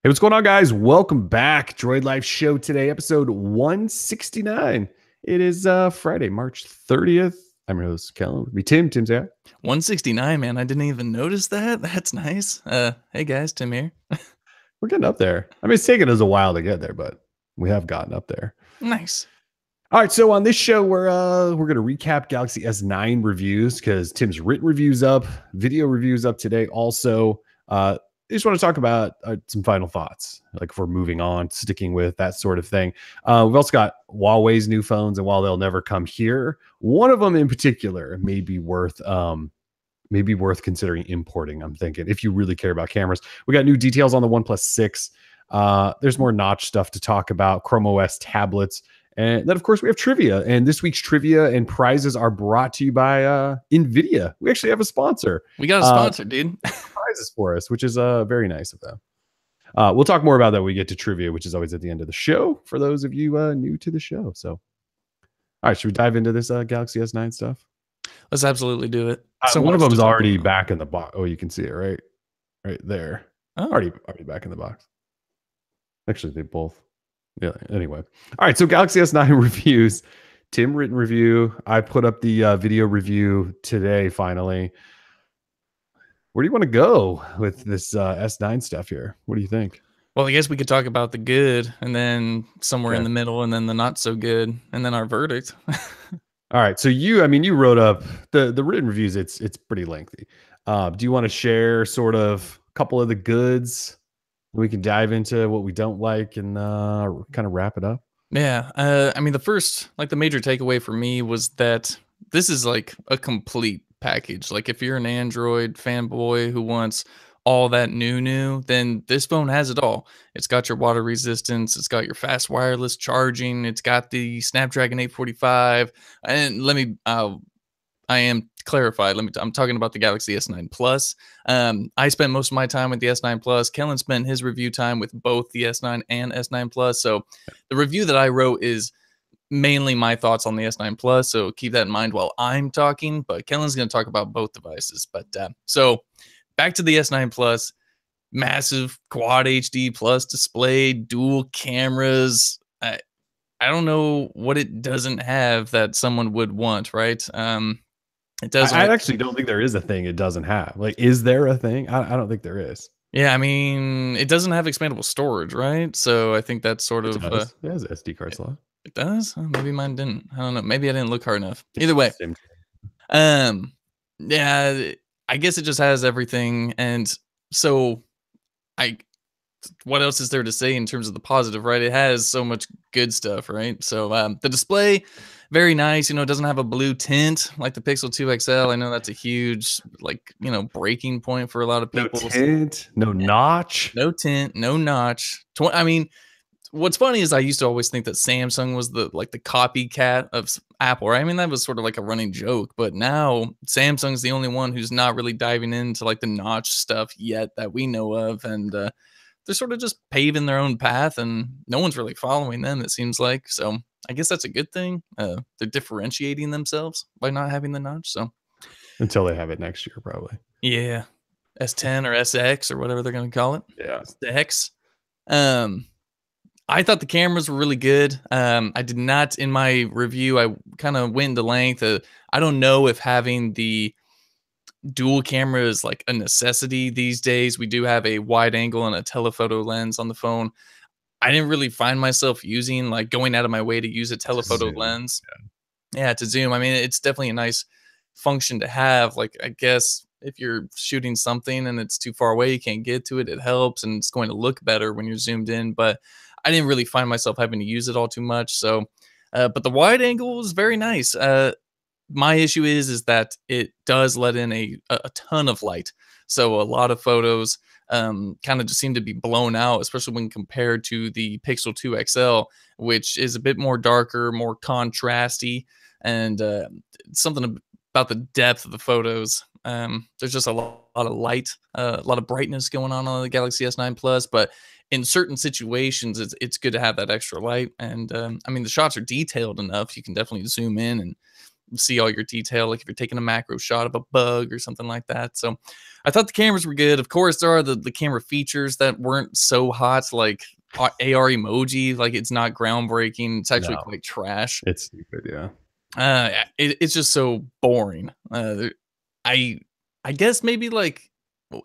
Hey, what's going on, guys? Welcome back. Droid Life Show today, episode 169. It is Friday, March 30th. I'm your host, Kellen. With me, Tim. Tim's out. 169, man. I didn't even notice that. That's nice. Hey guys, Tim here. We're getting up there. I mean, it's taken us a while to get there, but we have gotten up there. Nice. All right, so on this show, we're gonna recap Galaxy S9 reviews because Tim's written reviews up, video reviews up today. Also, I just want to talk about some final thoughts, like if we're moving on, sticking with that sort of thing. We've also got Huawei's new phones, and while they'll never come here, one of them in particular may be worth considering importing. I'm thinking if you really care about cameras. We got new details on the OnePlus 6. There's more notch stuff to talk about. Chrome OS tablets. And then, of course, we have trivia. And this week's trivia and prizes are brought to you by NVIDIA. We actually have a sponsor. We got a sponsor, dude. Prizes for us, which is very nice of them. We'll talk more about that when we get to trivia, which is always at the end of the show for those of you new to the show. So, all right, should we dive into this Galaxy S9 stuff? Let's absolutely do it. So one of them is already back in the box. Oh, you can see it right there. Oh. Already back in the box. Actually, they both. Yeah. Anyway, all right. So Galaxy S9 reviews. Tim written review. I put up the video review today. Finally, where do you want to go with this S9 stuff here? What do you think? Well, I guess we could talk about the good, and then somewhere in the middle, and then the not so good, and then our verdict. All right. So you wrote up the written reviews. It's pretty lengthy. Do you want to share sort of a couple of the goods? We can dive into what we don't like and kind of wrap it up. Yeah. I mean, the major takeaway for me was that this is like a complete package. Like if you're an Android fanboy who wants all that new, then this phone has it all. It's got your water resistance. It's got your fast wireless charging. It's got the Snapdragon 845. And I am clarified. I'm talking about the Galaxy S9 Plus. I spent most of my time with the S9 Plus. Kellen spent his review time with both the S9 and S9 Plus. So the review that I wrote is mainly my thoughts on the S9 Plus. So keep that in mind while I'm talking. But Kellen's going to talk about both devices. But so back to the S9 Plus. Massive Quad HD Plus display, dual cameras. I don't know what it doesn't have that someone would want, right? It does. I actually don't think there is a thing it doesn't have. Like, is there a thing? I don't think there is. Yeah, I mean, it doesn't have expandable storage, right? So I think that's sort of. It has an SD card slot. It does. Oh, maybe mine didn't. I don't know. Maybe I didn't look hard enough. Either way, yeah, I guess it just has everything, and so what else is there to say in terms of the positive, right? It has so much good stuff, right? So the display, very nice. It doesn't have a blue tint like the Pixel 2 XL. I know that's a huge, breaking point for a lot of people. No tint, no notch. No tint, no notch. I mean, what's funny is I used to always think that Samsung was the copycat of Apple, right? I mean, that was sort of like a running joke, but now Samsung's the only one who's not really diving into the notch stuff yet that we know of, and they're sort of just paving their own path, and no one's really following them, it seems like. So I guess that's a good thing. They're differentiating themselves by not having the notch. So until they have it next year, probably. Yeah, S10 or SX or whatever they're going to call it. Yeah, the X. I thought the cameras were really good. I did not, in my review, I kind of went into length. I don't know if having the dual camera is like a necessity these days. We do have a wide angle and a telephoto lens on the phone. I didn't really find myself going out of my way to use a telephoto lens. Yeah, to zoom. I mean, it's definitely a nice function to have. Like, I guess if you're shooting something and it's too far away, you can't get to it, it helps, and it's going to look better when you're zoomed in. But I didn't really find myself having to use it all too much. So, but the wide angle was very nice. My issue is that it does let in a ton of light. So a lot of photos kind of just seem to be blown out, especially when compared to the Pixel 2 XL, which is a bit more darker, more contrasty, and something about the depth of the photos. There's just a lot of light, a lot of brightness going on the Galaxy S9 Plus, but in certain situations, it's good to have that extra light. And I mean, the shots are detailed enough. You can definitely zoom in and see all your detail, like if you're taking a macro shot of a bug or something like that. So I thought the cameras were good. Of course, there are the camera features that weren't so hot, like AR emoji. Like it's not groundbreaking. It's actually No, quite trash. it's stupid. Yeah. It's just so boring. I I guess maybe like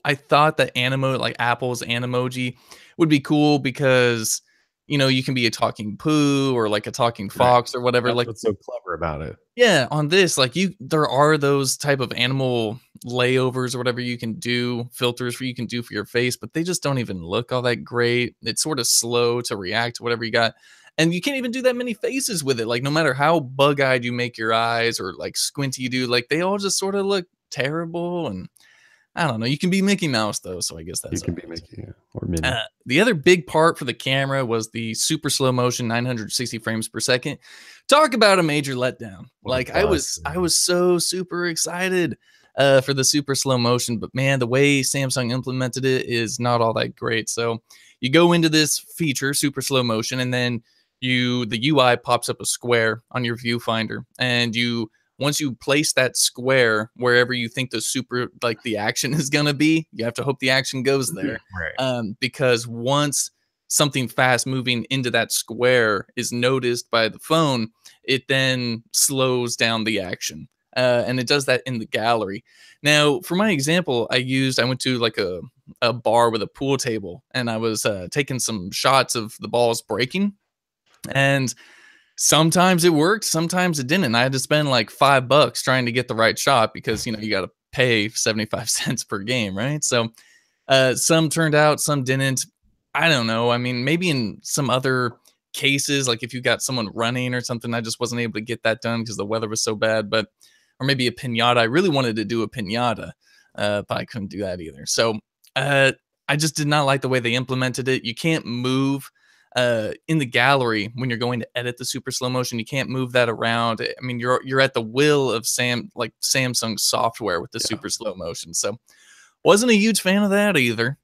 I thought that animo like Apple's Animoji would be cool because you can be a talking poo or like a talking Right. fox or whatever. That's Like what's so clever about it. yeah, on this like there are those type of animal layovers or whatever you can do filters for you can do for your face, but they just don't even look all that great. It's sort of slow to react to whatever you got. And you can't even do that many faces with it. Like no matter how bug-eyed you make your eyes or like squinty you do, like they all just sort of look terrible. And I don't know. You can be Mickey Mouse though, so I guess You that's can all be right. making or mini. The other big part for the camera was the super slow motion 960 frames per second. Talk about a major letdown. What a Like I bust. was I was so super excited for the super slow motion, but man, the way Samsung implemented it is not all that great. So you go into this feature, super slow motion, and then the UI pops up a square on your viewfinder, and once you place that square wherever you think the action is gonna be, you have to hope the action goes there. Right. Because once something fast moving into that square is noticed by the phone, it then slows down the action. And it does that in the gallery. Now, for my example, I went to like a bar with a pool table and I was taking some shots of the balls breaking. And sometimes it worked, sometimes it didn't. I had to spend like $5 trying to get the right shot because you got to pay 75 cents per game, right? So some turned out, some didn't. I don't know. I mean, maybe in some other cases, like if you got someone running or something, I just wasn't able to get that done because the weather was so bad. But or maybe a pinata. I really wanted to do a pinata, but I couldn't do that either. So I just did not like the way they implemented it. You can't move in the gallery when you're going to edit the super slow motion. You can't move that around. I mean, you're at the will of Samsung software with the Yeah. super slow motion. So wasn't a huge fan of that either.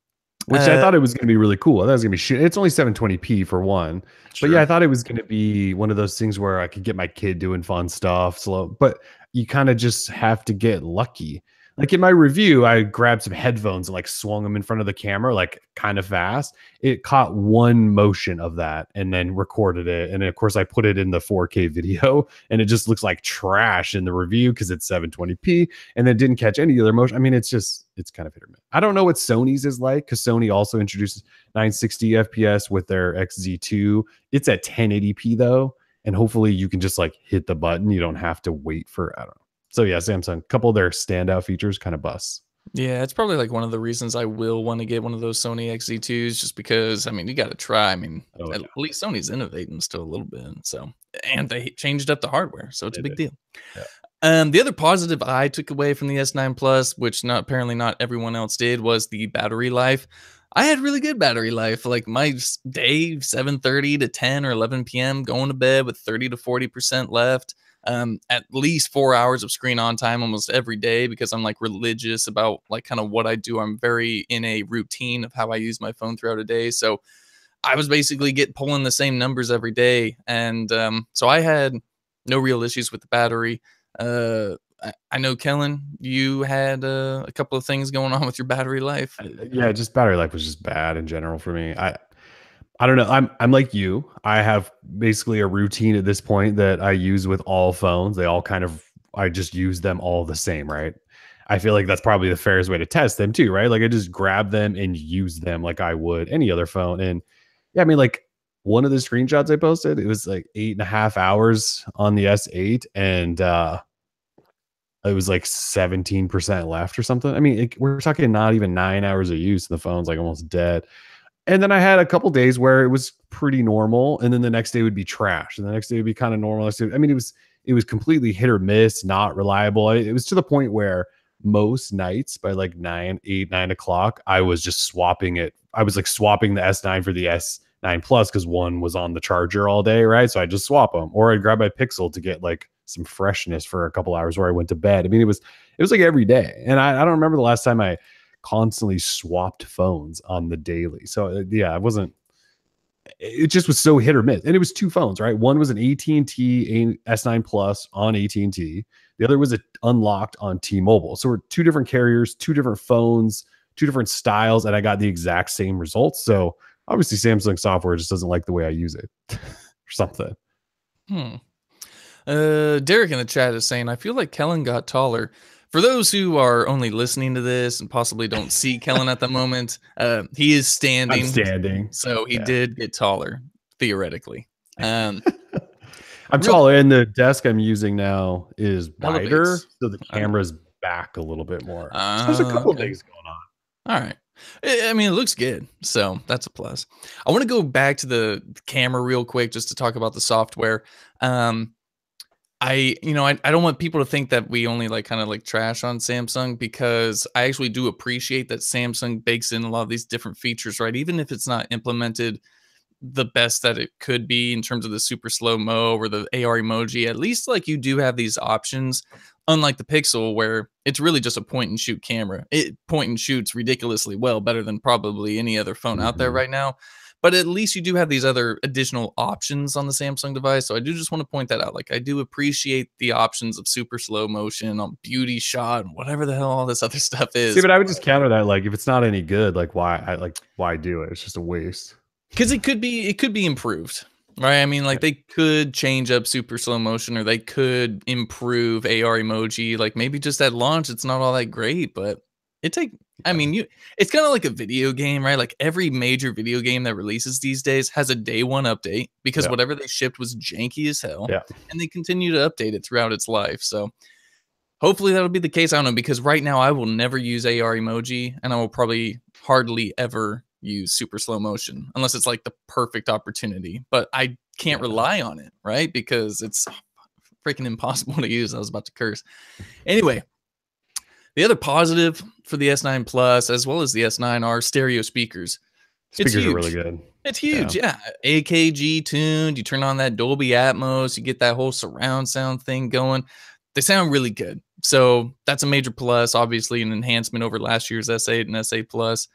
Which I thought it was going to be really cool. I thought it was going to be shit. It's only 720p for one. But yeah, I thought it was going to be one of those things where I could get my kid doing fun stuff slow. But you kind of just have to get lucky. Like in my review, I grabbed some headphones and like swung them in front of the camera, like kind of fast. It caught one motion of that and then recorded it. And then, of course, I put it in the 4K video and it just looks like trash in the review because it's 720p and then didn't catch any other motion. I mean, it's kind of hit or miss. I don't know what Sony's is like because Sony also introduces 960 FPS with their XZ2. It's at 1080p though. And hopefully you can just like hit the button. You don't have to wait for, I don't know. So yeah, Samsung, a couple of their standout features kind of busts. Yeah, it's probably like one of the reasons I will want to get one of those Sony XZ2s just because I mean you got to try. I mean, at least Sony's innovating still a little bit. So and they changed up the hardware, so it's a big deal. Yeah. The other positive I took away from the S9 Plus, which apparently not everyone else did, was the battery life. I had really good battery life. Like my day 7:30 to 10 or 11 p.m. going to bed with 30 to 40% left. At least 4 hours of screen on time almost every day because I'm like religious about like kind of what I do. I'm very in a routine of how I use my phone throughout a day. So I was basically pulling the same numbers every day. And so I had no real issues with the battery. I know, Kellen, you had a couple of things going on with your battery life. Yeah, just battery life was just bad in general for me. I don't know. I'm like you. I have basically a routine at this point that I use with all phones. They all I just use them all the same, right? I feel like that's probably the fairest way to test them too, right? Like I just grab them and use them like I would any other phone. And yeah, I mean, like one of the screenshots I posted, it was like 8.5 hours on the S8 and it was like 17% left or something. I mean, we're talking not even 9 hours of use. And the phone's like almost dead. And then I had a couple days where it was pretty normal, and then the next day would be trash, and the next day would be kind of normal. I mean, it was completely hit or miss, not reliable. It was to the point where most nights by like 9 o'clock, I was just swapping it. I was like swapping the S9 for the S9 Plus because one was on the charger all day, right? So I just swap them, or I'd grab my Pixel to get like some freshness for a couple hours where I went to bed. I mean, it was like every day, and I don't remember the last time I constantly swapped phones on the daily. So yeah, it just was so hit or miss. And it was two phones, right? One was an AT&T S9 Plus on AT&T. The other was unlocked on T-Mobile. So we're two different carriers, two different phones, two different styles, and I got the exact same results. So obviously Samsung software just doesn't like the way I use it or something. Derek in the chat is saying, I feel like Kellen got taller. For those who are only listening to this and possibly don't see Kellen at the moment, he is standing. I'm standing. So he did get taller, theoretically. I'm taller, and the desk I'm using now is wider, so the camera's back a little bit more. So there's a couple of things going on. All right. I mean, it looks good, so that's a plus. I want to go back to the camera real quick just to talk about the software. I don't want people to think that we only kind of trash on Samsung, because I actually do appreciate that Samsung bakes in a lot of these different features, right? Even if it's not implemented the best that it could be in terms of the super slow-mo or the AR emoji, at least you do have these options, unlike the Pixel, where it's really just a point and shoot camera. It point and shoots ridiculously well, better than probably any other phone out there right now. But at least you do have these other additional options on the Samsung device. So I do just want to point that out. I do appreciate the options of super slow motion on beauty shot and whatever the hell all this other stuff is. See, but I would just counter that. If it's not any good, why do it? It's just a waste. Because it could be improved, right? I mean, they could change up super slow motion, or they could improve AR emoji. Maybe just at launch, it's not all that great, but it's kind of like a video game, right? Every major video game that releases these days has a day one update, because whatever they shipped was janky as hell. And they continue to update it throughout its life. So hopefully that'll be the case. I don't know, because right now I will never use AR emoji, and I will probably hardly ever use super slow motion unless it's the perfect opportunity. But I can't rely on it, right? Because it's freaking impossible to use. I was about to curse. Anyway, the other positive for the S9 Plus as well as the S9 are stereo speakers. Speakers are really good. It's huge, yeah. AKG tuned. You turn on that Dolby Atmos, you get that whole surround sound thing going. They sound really good. So that's a major plus, obviously an enhancement over last year's S8 and S8 Plus.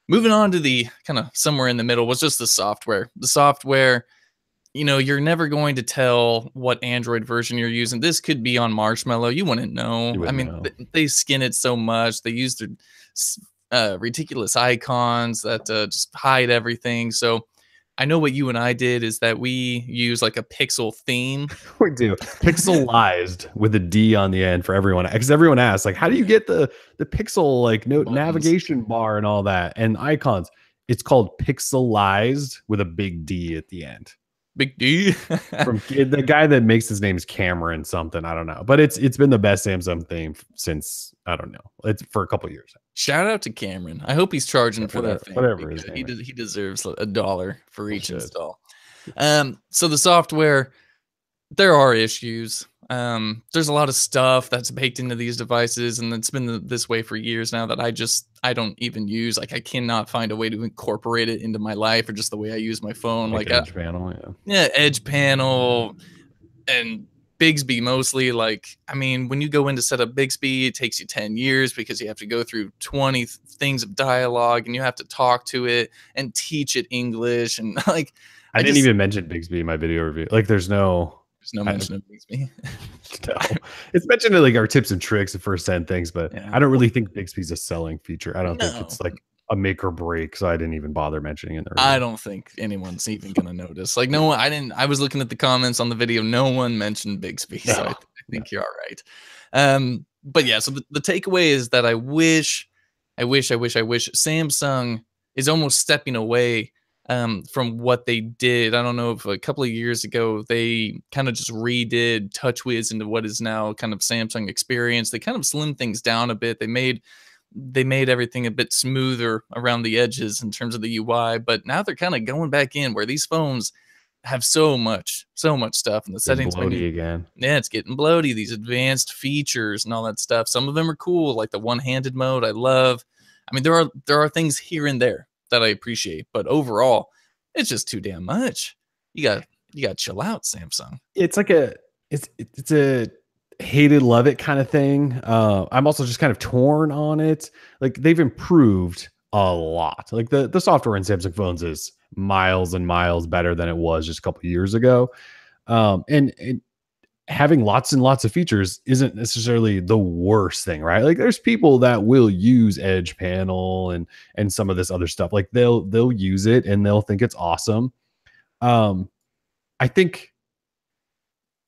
Moving on to the kind of somewhere in the middle was just the software. The software, you're never going to tell what Android version you're using. This could be on Marshmallow. You wouldn't know. They skin it so much. They use their ridiculous icons that just hide everything. So I know what you and I did is that we use a Pixel theme. We do. Pixelized with a D on the end for everyone. Because everyone asks, how do you get the Pixel note navigation bar and all that and icons? It's called Pixelized with a big D at the end. Big D. From the guy that makes his name is Cameron something. I don't know. But it's been the best Samsung theme since, I don't know. It's for a couple of years. Shout out to Cameron. I hope he's charging for that thing. Whatever he deserves $1 for each install. So the software, there are issues. There's a lot of stuff that's baked into these devices, and it's been this way for years now that I don't even use. I cannot find a way to incorporate it into my life or just the way I use my phone. Edge panel, Edge panel and Bixby mostly. When you go in to set up Bixby, it takes you 10 years because you have to go through 20 things of dialogue, and you have to talk to it and teach it English. And I didn't even mention Bixby in my video review. There's no mention of Bixby. No. It's mentioned in our tips and tricks, the first 10 things, but I don't really think Bixby's a selling feature. I don't think it's a make or break, so I didn't even bother mentioning it. I don't think anyone's even gonna notice. No one. I was looking at the comments on the video. No one mentioned Bixby, so I think you're all right. But yeah. So the takeaway is that I wish Samsung is almost stepping away from what they did. I don't know if a couple of years ago they kind of just redid TouchWiz into what is now kind of Samsung Experience. They kind of slimmed things down a bit. They made everything a bit smoother around the edges in terms of the UI, but now they're kind of going back in where these phones have so much stuff in the settings menu. Again. Yeah, it's getting bloaty. These advanced features and all that stuff. Some of them are cool, like the one-handed mode. I love. There are things here and there that I appreciate, but overall, it's just too damn much. You got to chill out, Samsung. It's it's a hate it, love it kind of thing. I'm also just kind of torn on it. They've improved a lot. Like the software in Samsung phones is miles and miles better than it was just a couple of years ago. And having lots and lots of features isn't necessarily the worst thing, right? Like there's people that will use Edge Panel and some of this other stuff. Like they'll use it and they'll think it's awesome. Um, I think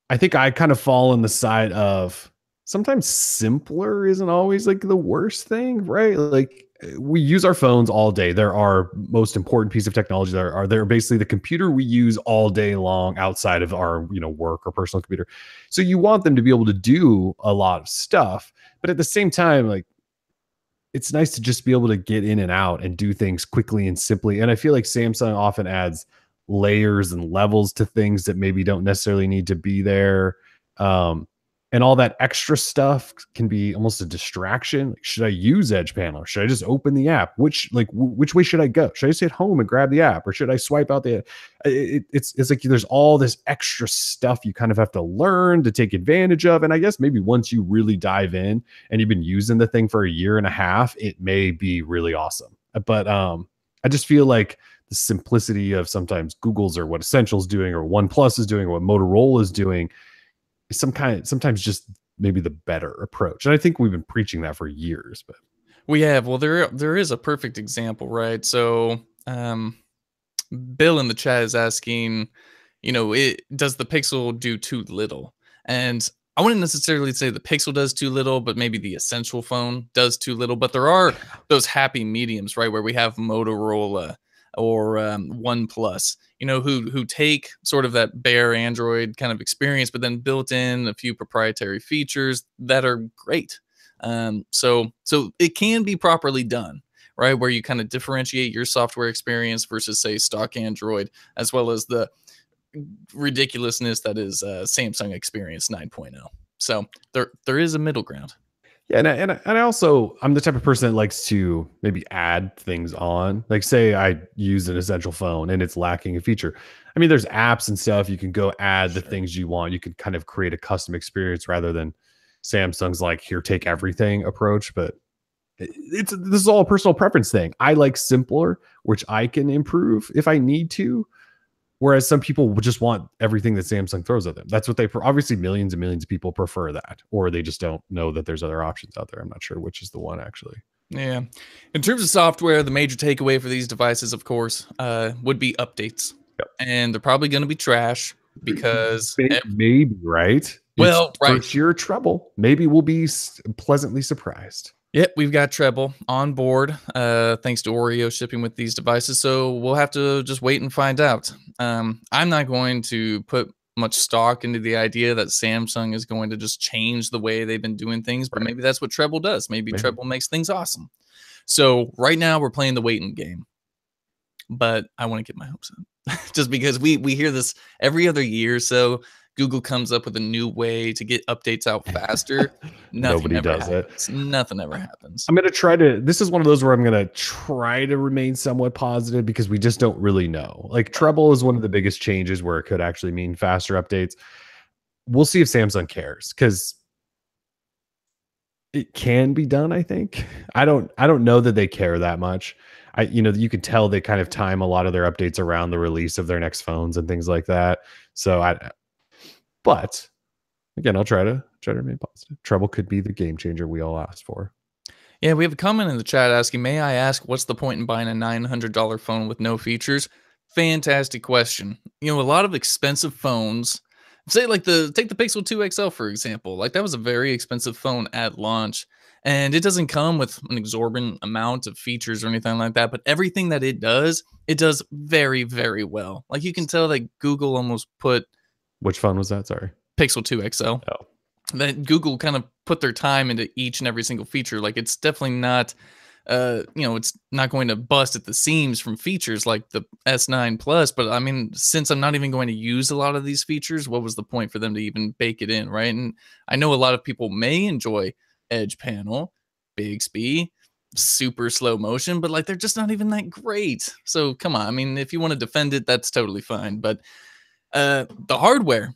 I kind of fall on the side of sometimes simpler isn't always like the worst thing, right? Like we use our phones all day. They're our most important piece of technology. They're basically the computer we use all day long outside of our, work or personal computer. So you want them to be able to do a lot of stuff, but at the same time, like it's nice to just be able to get in and out and do things quickly and simply. And I feel like Samsung often adds layers and levels to things that maybe don't necessarily need to be there. And all that extra stuff can be almost a distraction. Like, should I use Edge Panel? Or should I just open the app? Which way should I go? Should I just hit home and grab the app, or should I swipe out the? It's like there's all this extra stuff you kind of have to learn to take advantage of. And I guess maybe once you really dive in and you've been using the thing for a year and a half, it may be really awesome. But I just feel like the simplicity of sometimes Google's or what Essential's doing or OnePlus is doing or what Motorola is doing is sometimes just maybe the better approach. And I think we've been preaching that for years, but we have. Well, there is a perfect example, right? So Bill in the chat is asking, does the Pixel do too little? And I wouldn't necessarily say the Pixel does too little, but maybe the Essential phone does too little. But there are those happy mediums, right, where we have Motorola or OnePlus, who take sort of that bare Android kind of experience, but then built in a few proprietary features that are great. So it can be properly done, right? Where you kind of differentiate your software experience versus, say, stock Android, as well as the ridiculousness that is Samsung Experience 9.0. So there is a middle ground. Yeah, and I also, I'm the type of person that likes to maybe add things on. Like say I use an Essential phone and it's lacking a feature. I mean, there's apps and stuff you can go add the things you want. You can kind of create a custom experience rather than Samsung's like here, take everything approach. But this is all a personal preference thing. I like simpler, which I can improve if I need to. Whereas some people would just want everything that Samsung throws at them. That's what obviously millions and millions of people prefer that, or they just don't know that there's other options out there. I'm not sure which is the one actually. Yeah. In terms of software, the major takeaway for these devices, of course, would be updates. Yep. And they're probably going to be trash because maybe, right? Well, right. First year treble. Maybe we'll be pleasantly surprised. Yep, we've got treble on board, thanks to Oreo shipping with these devices. So we'll have to just wait and find out. I'm not going to put much stock into the idea that Samsung is going to just change the way they've been doing things, but maybe that's what treble does. Maybe treble makes things awesome. So right now we're playing the waiting game, but I want to get my hopes up just because we hear this every other year. So Google comes up with a new way to get updates out faster. Nobody does happens. it. Nothing ever happens. I'm going to try to, this is one of those where I'm going to try to remain somewhat positive because we just don't really know. Like treble is one of the biggest changes where it could actually mean faster updates. We'll see if Samsung cares because it can be done, I think. I don't know that they care that much. You can tell they kind of time a lot of their updates around the release of their next phones and things like that. So but again, I'll try to remain positive. Treble could be the game changer we all asked for. Yeah, we have a comment in the chat asking, may I ask what's the point in buying a $900 phone with no features? Fantastic question. A lot of expensive phones, say take the Pixel 2 XL, for example. Like that was a very expensive phone at launch. And it doesn't come with an exorbitant amount of features or anything like that. But everything that it does very, very well. Like you can tell that Google almost put... Which phone was that? Sorry. Pixel 2 XL. Oh. That Google kind of put their time into each and every single feature. Like it's definitely not, it's not going to bust at the seams from features like the S9 Plus. But I mean, since I'm not even going to use a lot of these features, what was the point for them to even bake it in, right? And I know a lot of people may enjoy Edge Panel, Bixby, super slow motion, but like they're just not even that great. So come on. I mean, if you want to defend it, that's totally fine. But the hardware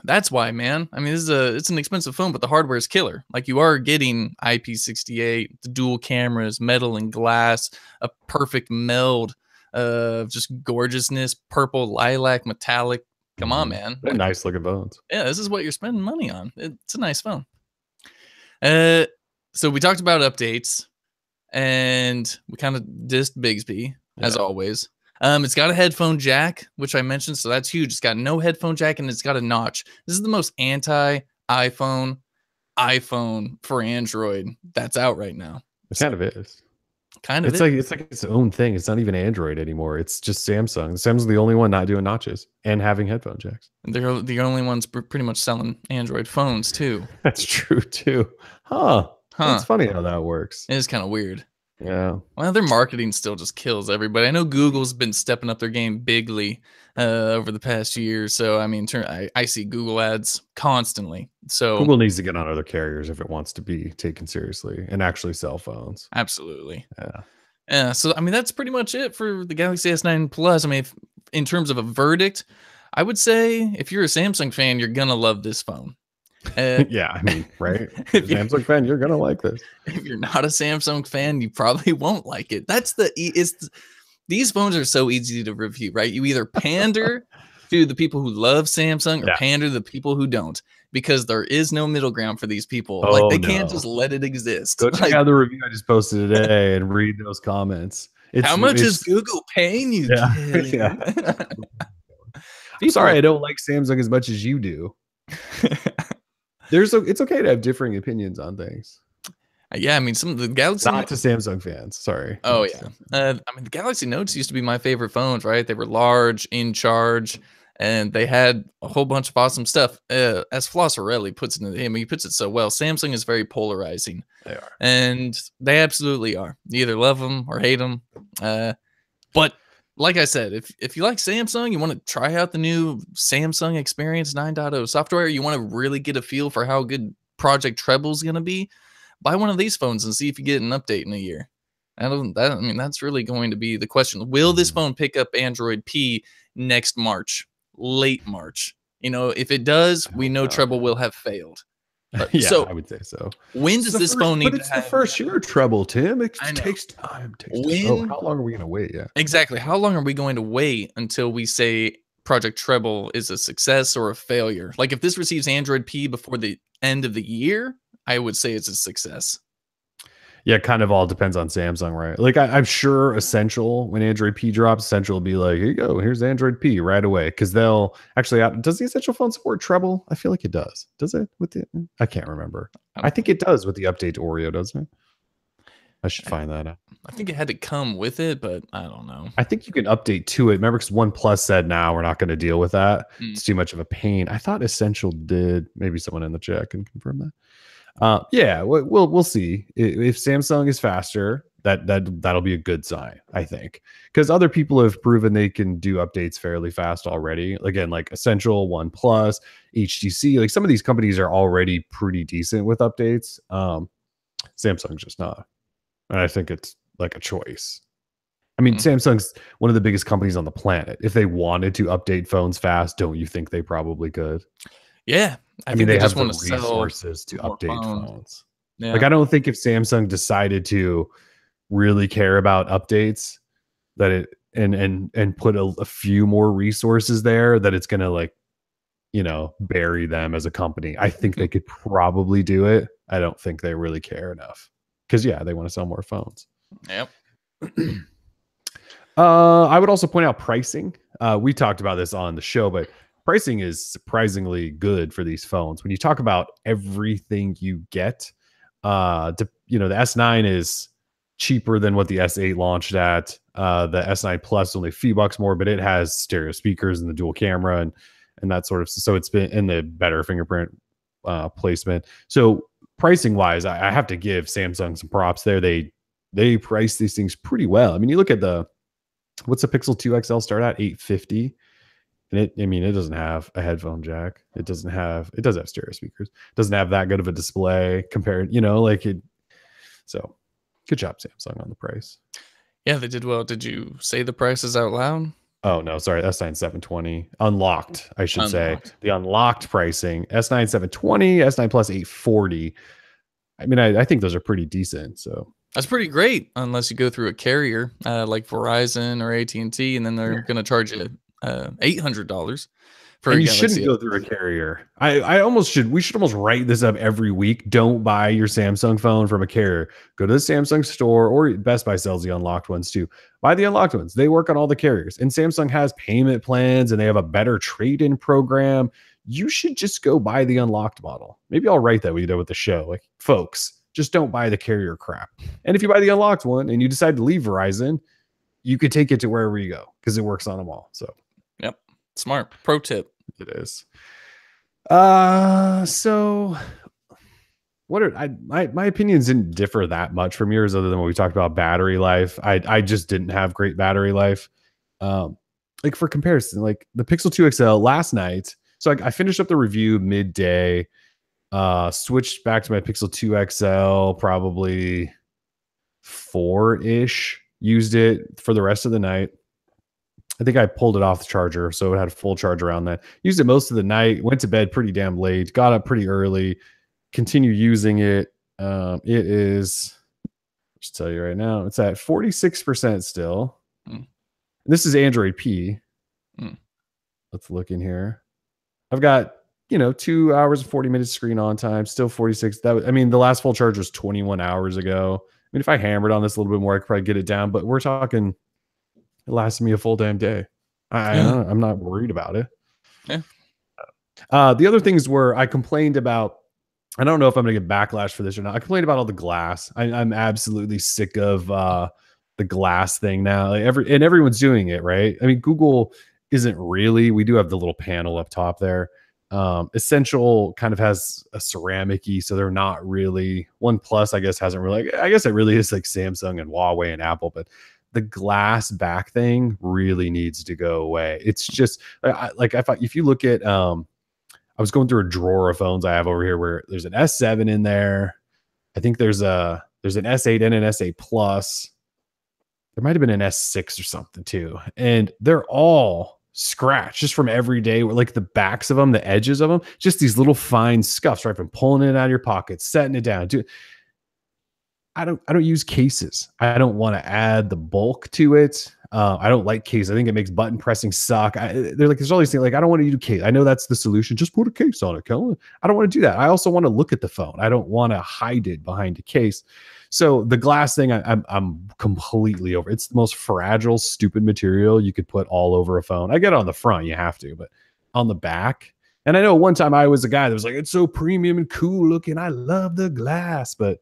That's why, man. I mean, it's an expensive phone, but the hardware is killer. Like you are getting IP68, the dual cameras, metal and glass, a perfect meld of just gorgeousness, purple, lilac, metallic. Come on, man. They're Like, nice looking phones. yeah, this is what you're spending money on. It's a nice phone. Uh, so we talked about updates, and we kind of dissed Bigsby as always. It's got a headphone jack, which I mentioned, so that's huge. It's got no headphone jack and it's got a notch. This is the most anti-iPhone iPhone for Android that's out right now. It kind of is. Kind of, it's like its own thing. It's not even Android anymore. It's just Samsung. Samsung's the only one not doing notches and having headphone jacks. They're the only ones pretty much selling Android phones too. That's true too. Huh. It's funny how that works. It is kind of weird. Yeah. Well, their marketing still just kills everybody. I know Google's been stepping up their game bigly over the past year. So, I mean, I see Google ads constantly. So Google needs to get on other carriers if it wants to be taken seriously and actually sell phones. Absolutely. Yeah. Yeah. So, I mean, that's pretty much it for the Galaxy S9 Plus. I mean, in terms of a verdict, I would say if you're a Samsung fan, you're going to love this phone. Yeah, I mean, right? If you're a Samsung fan, you're gonna like this. If you're not a Samsung fan, you probably won't like it. These phones are so easy to review, right? You either pander to the people who love Samsung or pander to the people who don't, because there is no middle ground for these people. Like they can't just let it exist. Go check out the review I just posted today and read those comments. How much is Google paying you? Yeah. I'm sorry, I don't like Samsung as much as you do. It's okay to have differing opinions on things. Yeah, I mean, some of the Galaxy not to Samsung fans. Sorry. Oh yeah, I mean, the Galaxy Notes used to be my favorite phones, right? They were large, in charge, and they had a whole bunch of awesome stuff. As Flosarelli puts it, he puts it so well. Samsung is very polarizing. They are, and they absolutely are. You either love them or hate them. But like I said, if you like Samsung, you want to try out the new Samsung Experience 9.0 software, you want to really get a feel for how good Project Treble is going to be, buy one of these phones and see if you get an update in a year. I mean, that's really going to be the question. Will this phone pick up Android P next March, late March? You know, if it does, we know Treble will have failed. Yeah, so, I would say so. When does this phone need to have? But it's the first year of Treble, Tim. It takes time. How long are we going to wait? Yeah, exactly. How long are we going to wait until we say Project Treble is a success or a failure? Like if this receives Android P before the end of the year, I would say it's a success. Yeah, it kind of all depends on Samsung, right? Like I'm sure Essential, when Android P drops, Essential will be like, here you go, here's Android P right away. Because they'll actually, does the Essential phone support Treble? I feel like it does. Does it? I can't remember. I think it does with the update to Oreo, doesn't it? I should find that out. I think it had to come with it, but I don't know. I think you can update to it. Remember, because OnePlus said, now we're not going to deal with that. It's too much of a pain. I thought Essential did. Maybe someone in the chat can confirm that. Yeah, we'll see if Samsung is faster. That'll be a good sign, I think, because other people have proven they can do updates fairly fast already. Again, like Essential, OnePlus, HTC, like some of these companies are already pretty decent with updates. Samsung's just not, and I think it's like a choice. I mean, Samsung's one of the biggest companies on the planet. If they wanted to update phones fast, don't you think they probably could? Yeah. I mean, they have the resources to update phones. Yeah. Like, I don't think if Samsung decided to really care about updates, that it and put a few more resources there, that it's gonna, like, you know, bury them as a company. I think they could probably do it. I don't think they really care enough, because they want to sell more phones. Yep. I would also point out pricing. We talked about this on the show, but pricing is surprisingly good for these phones. When you talk about everything you get, the S9 is cheaper than what the S8 launched at. The S9 Plus only a few bucks more, but it has stereo speakers and the dual camera and that sort of. So it's been in the better fingerprint placement. So pricing wise, I have to give Samsung some props there. They price these things pretty well. I mean, you look at what's the Pixel 2 XL start at? $850. And it doesn't have a headphone jack. It does have stereo speakers. It doesn't have that good of a display compared, so good job, Samsung, on the price. Yeah, they did well. Did you say the prices out loud? Oh no, sorry, S9 720 unlocked. I should say Unlocked. the unlocked pricing S9 720, S9 Plus 840. I mean, I think those are pretty decent. So That's pretty great, unless you go through a carrier like Verizon or AT&T, and then they're going to charge you $800 for and a you shouldn't Galaxy. go through a carrier. We should almost write this up every week. Don't buy your Samsung phone from a carrier. Go to the Samsung store, or Best Buy sells the unlocked ones too. Buy the unlocked ones. They work on all the carriers. And Samsung has payment plans and they have a better trade-in program. You should just go buy the unlocked model. Maybe I'll write that when you do with the show. Like, folks, just don't buy the carrier crap. And if you buy the unlocked one and you decide to leave Verizon, you could take it to wherever you go because it works on them all. So Yep. Smart. Pro tip. it is. So what are my opinions didn't differ that much from yours, other than what we talked about battery life. I just didn't have great battery life. Like for comparison, like the Pixel 2 XL last night. So I finished up the review midday, switched back to my Pixel 2 XL, probably 4-ish, used it for the rest of the night. I think I pulled it off the charger, so it had a full charge around that. Used it most of the night, went to bed pretty damn late, got up pretty early, continue using it. It is, just tell you right now, it's at 46% still. This is Android P. Let's look in here. I've got, 2 hours and 40 minutes screen on time, still 46. The last full charge was 21 hours ago. I mean, if I hammered on this a little bit more, I could probably get it down, but we're talking, it lasted me a full damn day. I'm not worried about it. Yeah. The other things were I complained about. I don't know if I'm going to get backlash for this or not. I complained about all the glass. I'm absolutely sick of the glass thing now. Like everyone's doing it, right? I mean, Google isn't really. We do have the little panel up top there. Essential kind of has a ceramic-y, so they're not really. OnePlus, I guess, hasn't really. I guess it really is like Samsung and Huawei and Apple, but the glass back thing really needs to go away. It's just like if you look at I was going through a drawer of phones I have over here where there's an S7 in there. I think there's an S8 and an S8 Plus. There might have been an S6 or something too. And they're all scratched just from every day, like the backs of them, the edges of them, just these little fine scuffs right from pulling it out of your pocket, setting it down. I don't use cases. I don't want to add the bulk to it. I don't like cases. I think it makes button pressing suck. There's all these things like, I don't want to use a case. I know that's the solution. Just put a case on it, Kellen. I don't want to do that. I also want to look at the phone. I don't want to hide it behind a case. So the glass thing, I'm completely over. It's the most fragile, stupid material you could put all over a phone. I get it on the front, you have to, but on the back. And I know one time I was a guy that was like, it's so premium and cool looking. I love the glass, but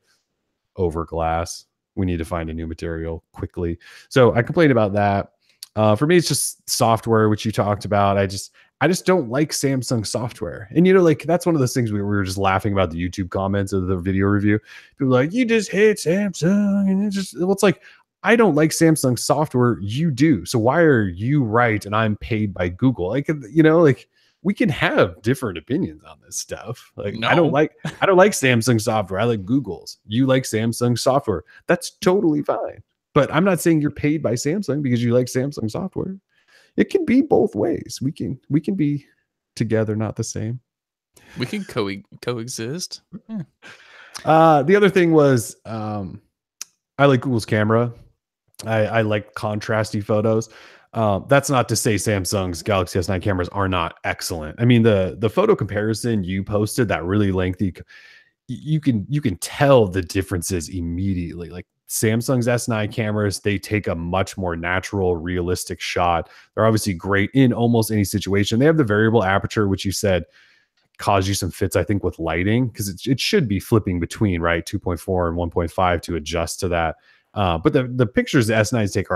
over glass. We need to find a new material quickly. So I complained about that. For me, it's just software, which you talked about. I just don't like Samsung software. And like that's one of those things we were just laughing about the YouTube comments of the video review. People are like, you just hate Samsung, and it's like, I don't like Samsung software. You do. So why are you right and I'm paid by Google? Like, like we can have different opinions on this stuff. Like, No. I don't like Samsung software. I like Google's. You like Samsung software. That's totally fine. But I'm not saying you're paid by Samsung because you like Samsung software. It can be both ways. We can be together, not the same. We can coexist. Yeah. The other thing was I like Google's camera. I like contrasty photos. That's not to say Samsung's Galaxy S9 cameras are not excellent. I mean, the photo comparison you posted, that really lengthy, you can tell the differences immediately. Like Samsung's S9 cameras, they take a much more natural, realistic shot. They're obviously great in almost any situation. They have the variable aperture, which you said cause you some fits, I think, with lighting, because it should be flipping between, right, 2.4 and 1.5 to adjust to that. But the pictures the S9s take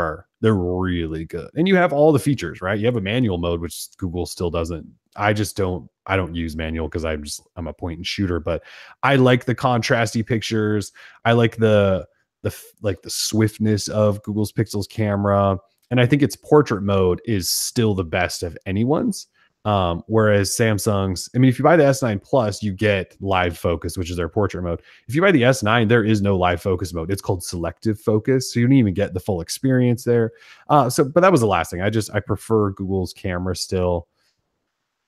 they're really good. And you have all the features, right? You have a manual mode, which Google still doesn't. I don't use manual because I'm a point and shooter, but I like the contrasty pictures. I like the swiftness of Google's Pixel's camera. And I think its portrait mode is still the best of anyone's. Whereas Samsung's, I mean, if you buy the S9 Plus, you get live focus, which is their portrait mode. If you buy the S9, there is no live focus mode. It's called selective focus. So you don't even get the full experience there. But that was the last thing. I prefer Google's camera still.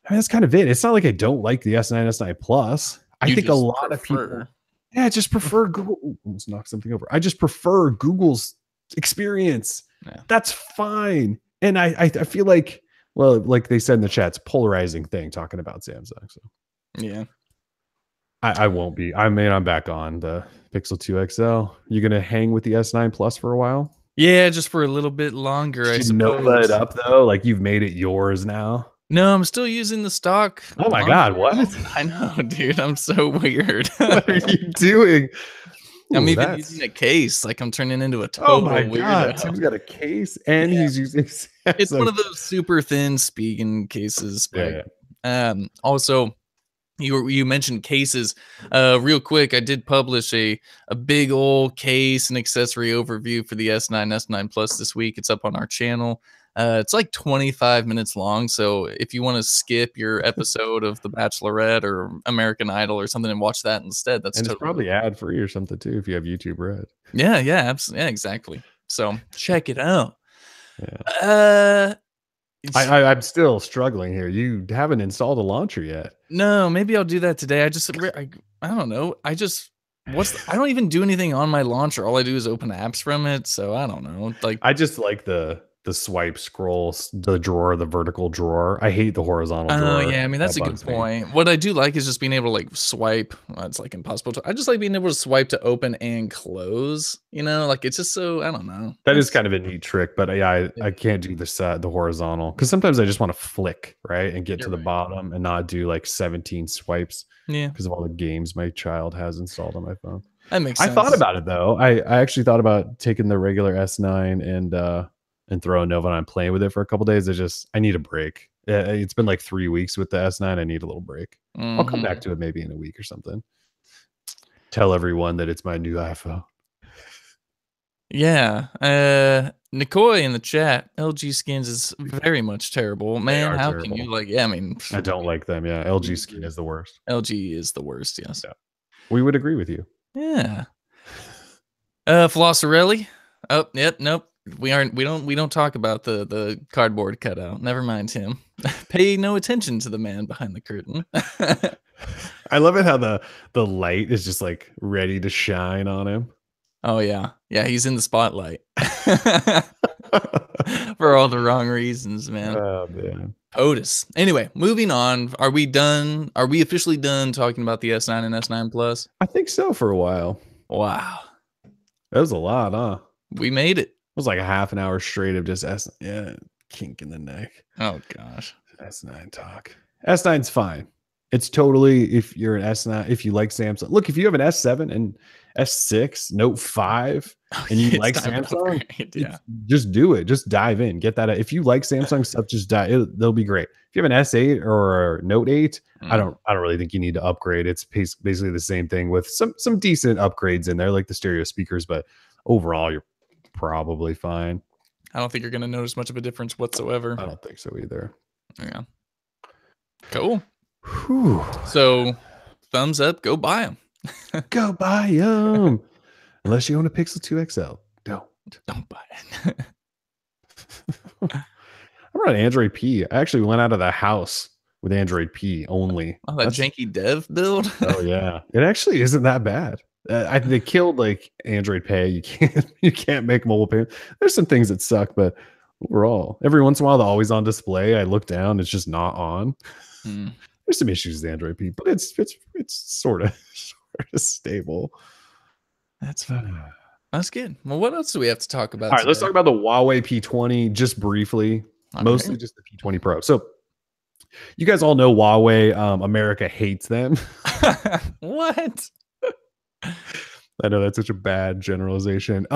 I mean, that's kind of it. It's not like I don't like the S9, S9 Plus. I think a lot of people, I just prefer Google. Ooh, almost knock something over. I just prefer Google's experience. Yeah. That's fine. And I feel like, well, like they said in the chat, it's a polarizing thing talking about Samsung. So yeah, I won't be. I mean, I'm back on the Pixel 2 XL. You gonna hang with the S9 Plus for a while? Yeah, just for a little bit longer. I suppose. Nova it up though, like you've made it yours now. No, I'm still using the stock. Oh my god, what? I know, dude. I'm so weird. What are you doing? I'm even using a case. Like I'm turning into a total weirdo. God, Tim's got a case and he's using Samsung. It's one of those super thin Spigen cases. But, also, you mentioned cases. Real quick, I did publish a big old case and accessory overview for the S9, S9 Plus this week. It's up on our channel. It's like 25 minutes long. So if you want to skip your episode of The Bachelorette or American Idol or something and watch that instead, that's it's probably ad free or something too if you have YouTube Red. Yeah, absolutely. Yeah, exactly. So check it out. Yeah. I'm still struggling here. You haven't installed a launcher yet. No, maybe I'll do that today. I don't know. I don't even do anything on my launcher. All I do is open apps from it. So I don't know. Like I just like the swipe scroll, the drawer, the vertical drawer. I hate the horizontal drawer. Oh yeah, I mean that's a good point. What I do like is just being able to like swipe. Well, it's like impossible to. I just like being able to swipe to open and close. You know, like it's just so I don't know. That is kind of a neat trick, but yeah, I can't do the horizontal because sometimes I just want to flick right and get to the bottom and not do like 17 swipes. Yeah, because of all the games my child has installed on my phone. That makes sense. I thought about it though. I actually thought about taking the regular S9 and throwing Nova on and playing with it for a couple days. I need a break. It's been like 3 weeks with the S9. I need a little break. I'll come back to it maybe in a week or something. Tell everyone that it's my new iPhone. Yeah. Nikoi in the chat, LG skins is very much terrible. Man, how terrible. Can you like, yeah, I mean. I don't like them, yeah. LG skin is the worst. LG is the worst, yes. Yeah. We would agree with you. Yeah. Flosserelli. Oh, yep, nope. We don't talk about the cardboard cutout. Never mind him. Pay no attention to the man behind the curtain. I love it how the light is just like ready to shine on him. Oh yeah. Yeah, he's in the spotlight. For all the wrong reasons, man. Oh man. POTUS. Anyway, moving on. Are we done? Are we officially done talking about the S9 and S9 Plus? I think so for a while. Wow. That was a lot, huh? We made it. It was like a half an hour straight of just kink in the neck. Oh gosh. S9 talk. S9's fine. It's totally, if you're an S9, if you like Samsung. Look, if you have an S7 and S6, Note 5, and you like Samsung, just do it. Just dive in. Get that. If you like Samsung stuff, just they'll be great. If you have an S8 or a Note 8, I don't really think you need to upgrade. It's basically the same thing with some decent upgrades in there, like the stereo speakers, but overall, you're probably fine. I don't think you're going to notice much of a difference whatsoever. I don't think so either. Yeah. Cool. Whew. So, thumbs up. Go buy them. Go buy them. Unless you own a Pixel 2 XL. Don't buy it. I'm on Android P. I actually went out of the house with Android P only. Oh, that janky dev build? Oh, yeah. It actually isn't that bad. They killed like Android Pay. You can't make mobile payment. There's some things that suck, but overall, every once in a while, the always on display, I look down, it's just not on. There's some issues with Android P, but it's sort of stable. That's fine. That's good. Well, what else do we have to talk about? All right, let's talk about the Huawei P20 just briefly. Okay. Mostly just the P20 Pro. So you guys all know Huawei. America hates them. What? I know that's such a bad generalization.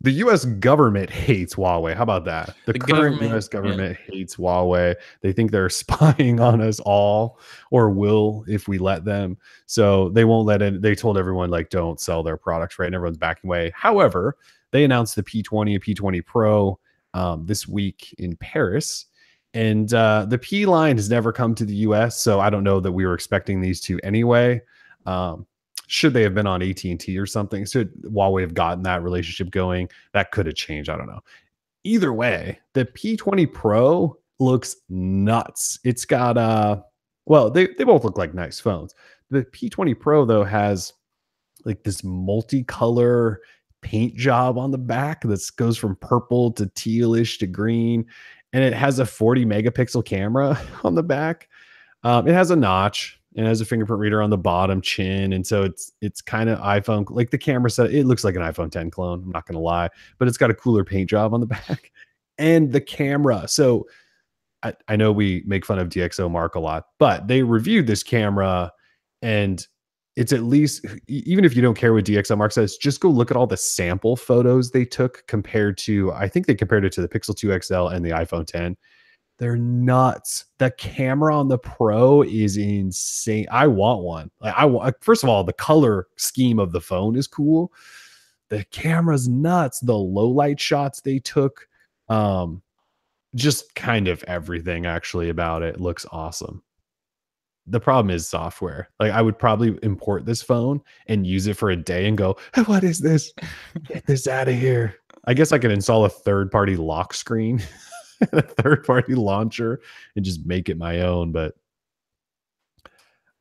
The U.S. government hates Huawei. How about that? The current U.S. government hates Huawei. They think they're spying on us all, or will if we let them. So they won't let in. They told everyone like don't sell their products, right? And everyone's backing away. However, they announced the P20 and P20 Pro this week in Paris, And the P line has never come to the US, so I don't know that we were expecting these two anyway. Should they have been on AT&T or something? Should Huawei have gotten that relationship going? That could have changed. I don't know. Either way, the P20 Pro looks nuts. It's got well, they both look like nice phones. The P20 Pro though has like this multicolor paint job on the back that goes from purple to tealish to green, and it has a 40 megapixel camera on the back. It has a notch. It has a fingerprint reader on the bottom chin, and so it's kind of iPhone, like the camera set. It looks like an iPhone 10 clone. I'm not gonna lie, but it's got a cooler paint job on the back, and the camera. So I know we make fun of DxO Mark a lot, but they reviewed this camera, and it's at least, even if you don't care what DxO Mark says, just go look at all the sample photos they took compared to, I think they compared it to the Pixel 2 XL and the iPhone 10. They're nuts. The camera on the Pro is insane. I want one. First of all, the color scheme of the phone is cool. The camera's nuts. The low light shots they took, just kind of everything actually about it looks awesome. The problem is software. Like, I would probably import this phone and use it for a day and go, what is this? Get this out of here. I guess I could install a third-party lock screen, a third-party launcher, and just make it my own. But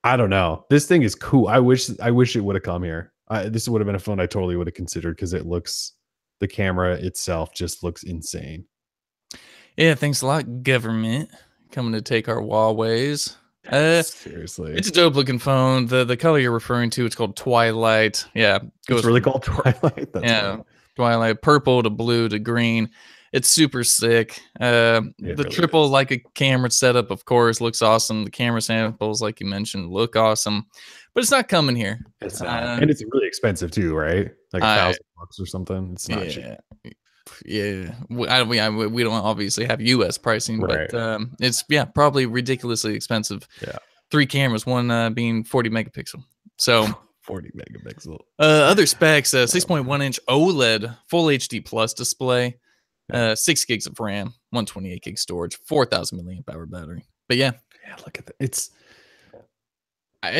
I don't know. This thing is cool. I wish it would have come here. This would have been a phone I totally would have considered, because the camera itself just looks insane. Yeah, thanks a lot, government, coming to take our Huawei's. Seriously, it's a dope looking phone. The color you're referring to, it's called Twilight. Yeah, it's really called Twilight. That's funny. Twilight, purple to blue to green. It's super sick. The really triple is. Like a camera setup, of course, looks awesome. The camera samples, like you mentioned, look awesome. But it's not coming here. It's not, and it's really expensive too, right? Like $1,000 or something. It's not cheap. Yeah, we don't obviously have U.S. pricing, right. But it's probably ridiculously expensive. Yeah, 3 cameras, one being 40 megapixel. So 40 megapixel. Other specs: 6.1 inch OLED Full HD Plus display, 6 gigs of RAM, 128 gig storage, 4,000 milliamp hour battery. But yeah, look at that. It's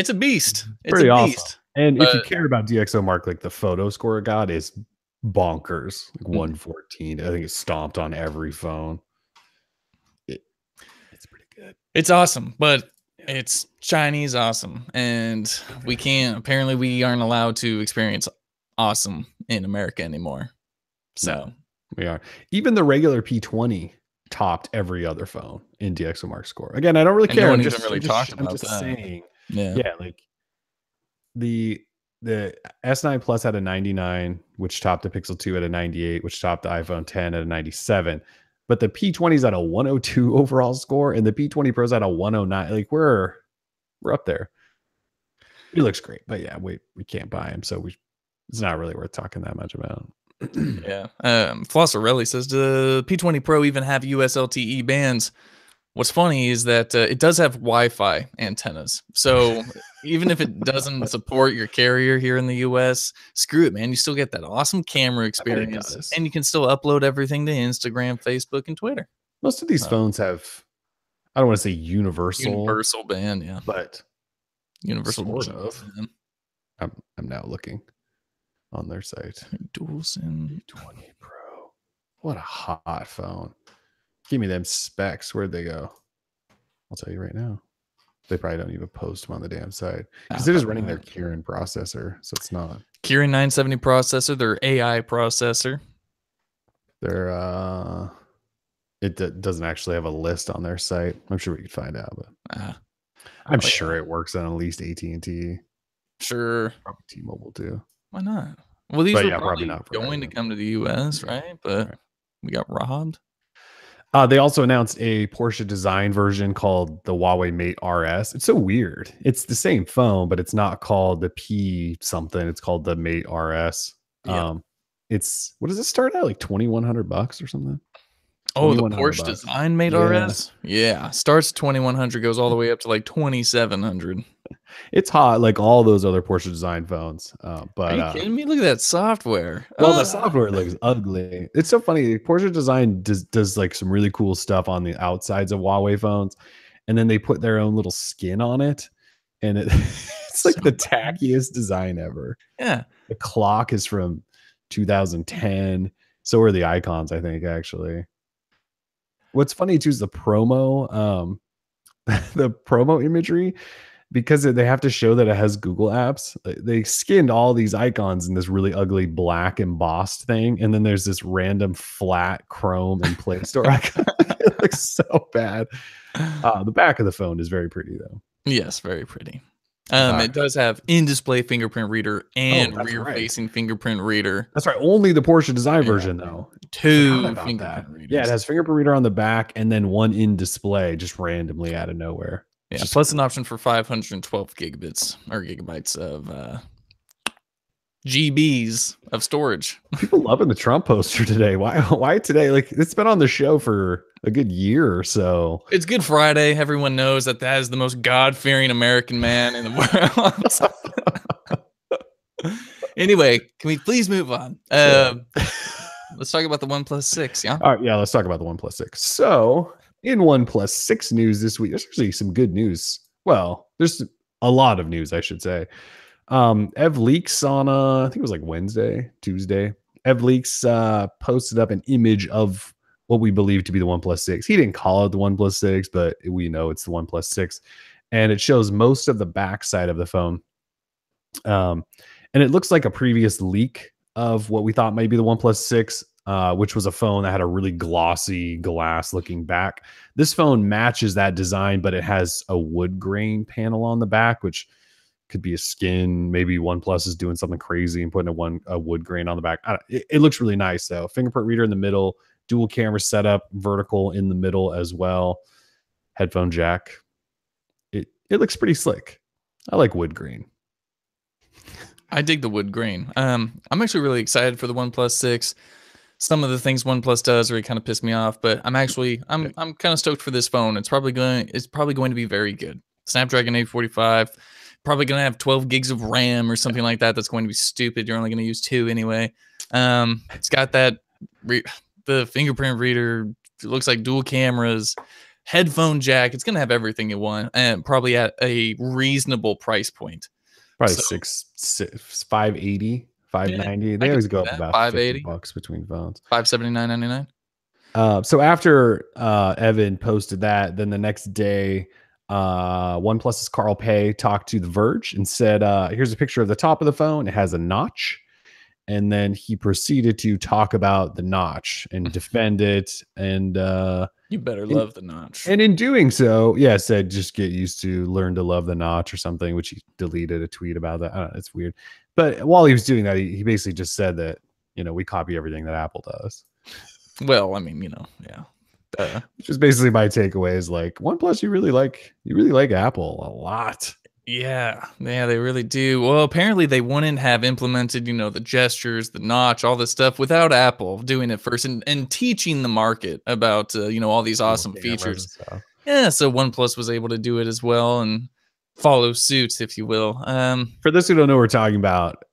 a beast. It's pretty a beast. Awesome. And if you care about DxO Mark, like the photo score it got is bonkers, like 114. I think it's stomped on every phone. It's pretty good. It's awesome, but it's Chinese awesome, and apparently we aren't allowed to experience awesome in America anymore. So we are. Even the regular P20 topped every other phone in DxO Mark score. Again, I don't really care. I'm just saying. Yeah, like the S9 Plus had a 99, which topped the Pixel 2 at a 98, which topped the iPhone 10 at a 97. But the P20 is at a 102 overall score, and the P20 Pro is at a 109. Like, we're up there. It looks great, but yeah, we can't buy him, so it's not really worth talking that much about. Yeah. Flosserelli says, "The P20 Pro even have US LTE bands?" What's funny is that it does have Wi-Fi antennas. So even if it doesn't support your carrier here in the US, screw it, man. You still get that awesome camera experience, and you can still upload everything to Instagram, Facebook, and Twitter. Most of these phones have, I don't want to say universal band, yeah, but universal sort of. I'm now looking on their site. Dual SIM P20 Pro. What a hot phone. Give me them specs. Where'd they go? I'll tell you right now. They probably don't even post them on the damn site, because it is running their Kirin processor, so it's not Kirin 970 processor, their AI processor. Their it doesn't actually have a list on their site. I'm sure we could find out, but I'm sure it works on at least AT&T. Sure, probably T-Mobile too. Why not? Well, these were probably not going to come to the US, right? But we got robbed. They also announced a Porsche design version called the Huawei Mate RS. It's so weird. It's the same phone, but it's not called the P something. It's called the Mate RS. Yeah. It's, what does it start at? Like $2,100 or something? Oh, the Porsche design Mate RS? Yeah. Starts 2,100, goes all the way up to like 2,700. It's hot like all those other Porsche design phones. Are you kidding me? Look at that software. Well, the software looks ugly. It's so funny. Porsche design does like some really cool stuff on the outsides of Huawei phones, and then they put their own little skin on it, and it's like the tackiest design ever. Yeah. The clock is from 2010. So are the icons, I think, actually. What's funny too is the promo, the promo imagery, because they have to show that it has Google apps. They skinned all these icons in this really ugly black embossed thing, and then there's this random flat Chrome and Play Store icon. It looks so bad. The back of the phone is very pretty though. Yes, very pretty. It does have in-display fingerprint reader and rear-facing fingerprint reader. That's right. Only the Porsche design version, though. 2 fingerprint readers. Yeah, it has fingerprint reader on the back and then one in display, just randomly out of nowhere. Yeah, plus an option for 512 gigabits or gigabytes of GBs of storage. People loving the Trump poster today. Why today? Like, it's been on the show for a good year or so. It's Good Friday. Everyone knows that is the most God-fearing American man in the world. Anyway, can we please move on? Let's talk about the OnePlus 6, yeah? All right, yeah, let's talk about the OnePlus 6. So, in OnePlus 6 news this week, there's actually some good news. Well, there's a lot of news, I should say. Ev Leaks on I think it was like Tuesday. Ev Leaks posted up an image of what we believe to be the OnePlus 6. He didn't call it the OnePlus 6, but we know it's the OnePlus 6. And it shows most of the backside of the phone. And it looks like a previous leak of what we thought might be the OnePlus 6, which was a phone that had a really glossy glass looking back. This phone matches that design, but it has a wood grain panel on the back, which could be a skin. Maybe OnePlus is doing something crazy and putting a wood grain on the back. It looks really nice though. Fingerprint reader in the middle, dual camera setup, vertical in the middle as well. Headphone jack. It looks pretty slick. I like wood grain. I dig the wood grain. I'm actually really excited for the OnePlus 6. Some of the things OnePlus does really kind of piss me off, but I'm kind of stoked for this phone. It's probably going to be very good. Snapdragon 845. Probably going to have 12 gigs of RAM or something like that. That's going to be stupid. You're only going to use 2 anyway. It's got that the fingerprint reader. It looks like dual cameras, headphone jack. It's going to have everything you want, and probably at a reasonable price point. Probably 580, 590. They always go up about $50 between phones. $579.99. So after Evan posted that, then the next day, OnePlus's Carl Pei talked to The Verge and said, here's a picture of the top of the phone. It has a notch. And then he proceeded to talk about the notch and defend it. And you better love the notch. And in doing so, said just get used to learn to love the notch or something, which he deleted a tweet about that. I don't know, it's weird. But while he was doing that, he basically just said that, we copy everything that Apple does. Well, I mean, yeah. Which is basically my takeaway is like OnePlus, you really like Apple a lot. Yeah, they really do. Well, apparently they wouldn't have implemented, the gestures, the notch, all this stuff without Apple doing it first and teaching the market about, all these awesome features. Yeah, so OnePlus was able to do it as well and follow suit, if you will. For those who don't know what we're talking about,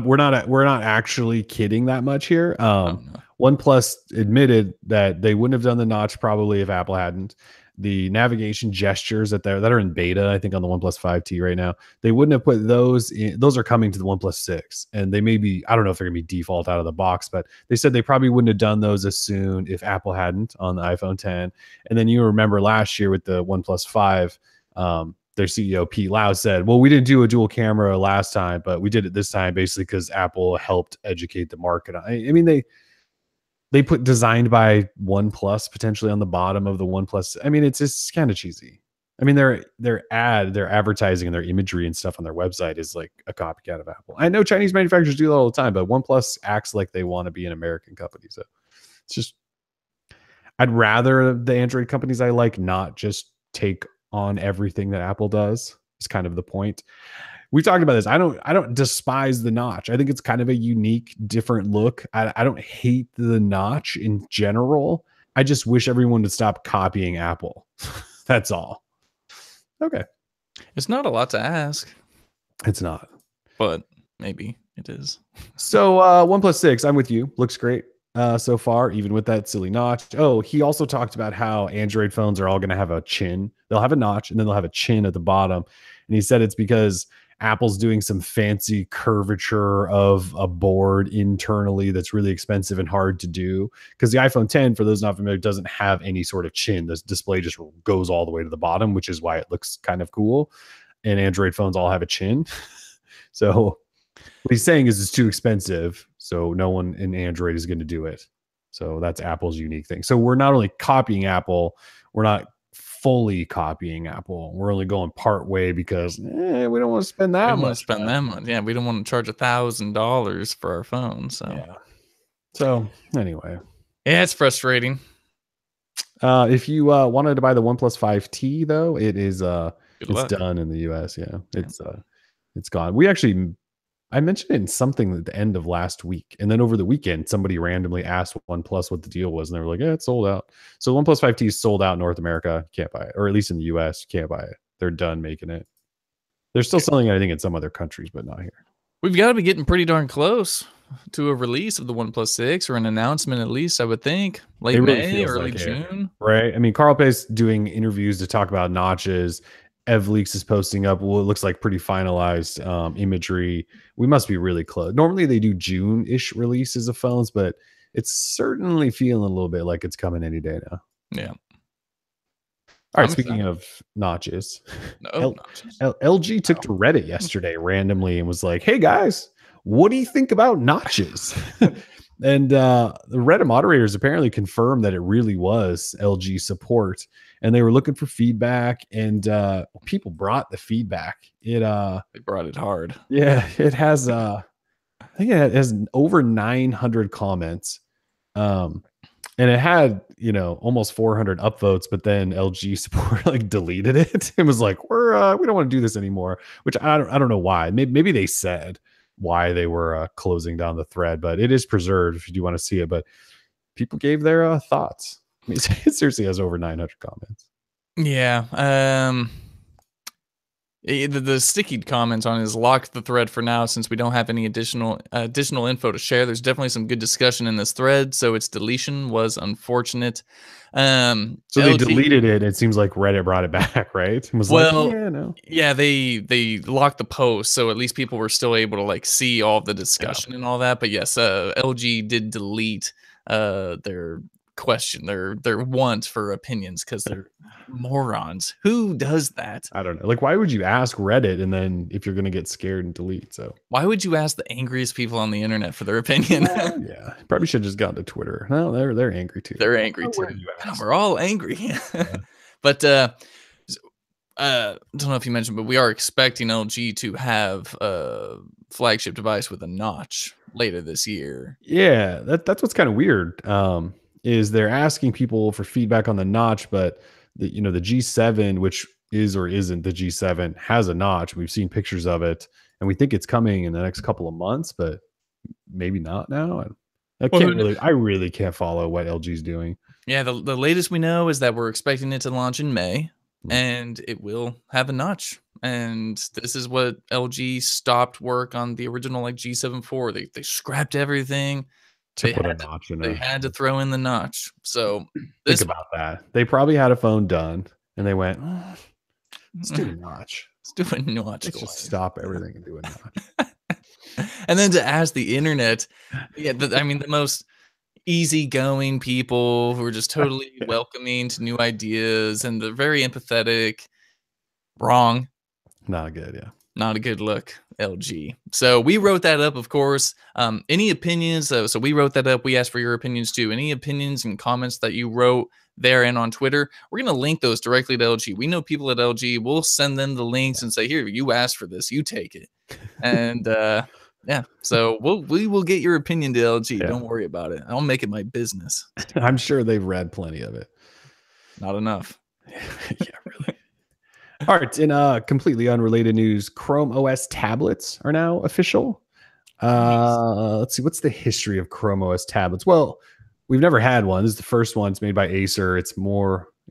we're not actually kidding that much here. No. OnePlus admitted that they wouldn't have done the notch probably if Apple hadn't. The navigation gestures that are in beta, I think on the OnePlus 5T right now, they wouldn't have put those in. Those are coming to the OnePlus 6, and they may be, I don't know if they're gonna be default out of the box, but they said they probably wouldn't have done those as soon if Apple hadn't on the iPhone 10. And then you remember last year with the OnePlus 5, their CEO Pete Lau said, well, we didn't do a dual camera last time, but we did it this time basically because Apple helped educate the market. I mean, they put designed by OnePlus potentially on the bottom of the OnePlus. I mean, it's just kind of cheesy. I mean, their advertising and their imagery and stuff on their website is like a copycat of Apple. I know Chinese manufacturers do that all the time, but OnePlus acts like they want to be an American company. So it's just, I'd rather the Android companies I like not just take on everything that Apple does. Is kind of the point. We talked about this. I don't despise the notch. I think it's kind of a unique, different look. I don't hate the notch in general. I just wish everyone would stop copying Apple. That's all. Okay. It's not a lot to ask, It's not. but maybe it is. So OnePlus 6, I'm with you. Looks great so far, even with that silly notch. Oh, he also talked about how Android phones are all going to have a chin. They'll have a notch and then they'll have a chin at the bottom. And he said it's because Apple's doing some fancy curvature of a board internally that's really expensive and hard to do. Because the iPhone 10, for those not familiar, doesn't have any sort of chin. This display just goes all the way to the bottom, which is why it looks kind of cool. And Android phones all have a chin. So what he's saying is it's too expensive, so no one in Android is going to do it. So that's Apple's unique thing. So we're not only copying Apple, we're not fully copying Apple. We're only going part way because we don't want to spend that much. Yeah, we don't want to charge $1,000 for our phone. So yeah. So anyway, yeah, it's frustrating. If you wanted to buy the OnePlus 5T though, it is it's done in the US. Yeah, it's gone. I mentioned it in something at the end of last week. And then over the weekend, somebody randomly asked OnePlus what the deal was. And they were like, yeah, it's sold out. So OnePlus 5T is sold out in North America. Can't buy it. Or at least in the US, can't buy it. They're done making it. They're still selling it, I think, in some other countries, but not here. We've got to be getting pretty darn close to a release of the OnePlus 6 or an announcement, at least, I would think. Late May, early June. Right? I mean, Carl Pay's doing interviews to talk about notches. EvLeaks is posting up what looks like pretty finalized imagery. We must be really close. Normally they do June-ish releases of phones, but it's certainly feeling a little bit like it's coming any day now. Yeah. All right, speaking of notches, LG took to Reddit yesterday randomly and was like, hey guys, what do you think about notches? And the Reddit moderators apparently confirmed that it really was LG support, and they were looking for feedback, and people brought the feedback. They brought it hard. Yeah, it has I think it has over 900 comments. And it had, almost 400 upvotes, but then LG support like deleted it and was like, we don't want to do this anymore, which I don't know why. Maybe they said why they were closing down the thread, but it is preserved if you do want to see it. But people gave their thoughts. I mean, it seriously has over 900 comments. Yeah. The sticky comments on is lock the thread for now since we don't have any additional info to share. There's definitely some good discussion in this thread, so its deletion was unfortunate. So they deleted it. It seems like Reddit brought it back, right? And was yeah, they locked the post, so at least people were still able to like see all the discussion and all that. But yes, LG did delete their question, their want for opinions, because they're morons. Who does that? I don't know. Like, why would you ask Reddit and then if you're gonna get scared and delete? So why would you ask the angriest people on the internet for their opinion? Yeah, probably should have just gone to Twitter. No, they're angry too. They're angry too. We're all angry. Yeah. But I don't know if you mentioned, but we are expecting LG to have a flagship device with a notch later this year. Yeah, that's what's kind of weird. Is they're asking people for feedback on the notch, but the G7, which is or isn't the G7, has a notch. We've seen pictures of it, and we think it's coming in the next couple of months, but maybe not now. I really can't follow what LG's doing. Yeah, the latest we know is that we're expecting it to launch in May, and it will have a notch. And this is what LG stopped work on the original G7 for. They scrapped everything. They had to throw in the notch. So think about that. They probably had a phone done, and they went, let's do a notch. Let's do a notch. Let's just stop everything and do a notch. And then to ask the internet, the most easygoing people who are just totally welcoming to new ideas, and they're very empathetic. Wrong. Not good, yeah. Not a good look, LG. So we wrote that up, of course. Any opinions? So we wrote that up. We asked for your opinions too. Any opinions and comments that you wrote there and on Twitter, we're going to link those directly to LG. We know people at LG. We'll send them the links and say, here, you asked for this. You take it. And yeah, so we will get your opinion to LG. Yeah. Don't worry about it. I'll make it my business. I'm sure they've read plenty of it. Not enough. Yeah, really. All right, in completely unrelated news, Chrome OS tablets are now official. Let's see, what's the history of Chrome OS tablets? Well, we've never had one. This is the first one. It's made by Acer. It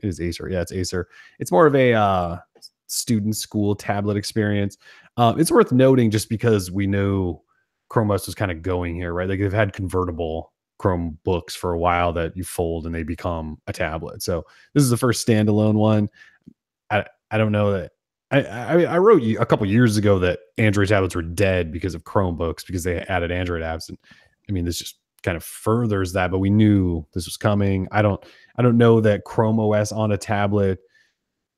is Acer. Yeah, it's Acer. It's more of a student school tablet experience. It's worth noting just because we know Chrome OS was kind of going here, right? Like they've had convertible Chromebooks for a while that you fold and they become a tablet. So this is the first standalone one. I don't know that I wrote you a couple years ago that Android tablets were dead because of Chromebooks because they added Android apps, and I mean this just kind of furthers that. But we knew this was coming. I don't know that Chrome OS on a tablet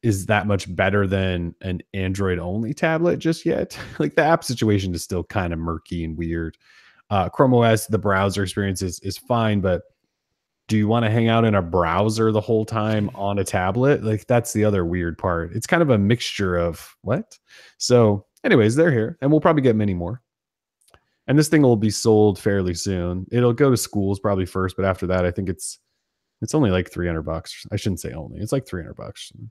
is that much better than an Android only tablet just yet. Like the app situation is still kind of murky and weird. Chrome OS, the browser experience is fine, but do you want to hang out in a browser the whole time on a tablet? Like that's the other weird part. It's kind of a mixture of what? So anyways, they're here and we'll probably get many more. And this thing will be sold fairly soon. It'll go to schools probably first, but after that, I think it's only like $300. I shouldn't say only. It's like $300.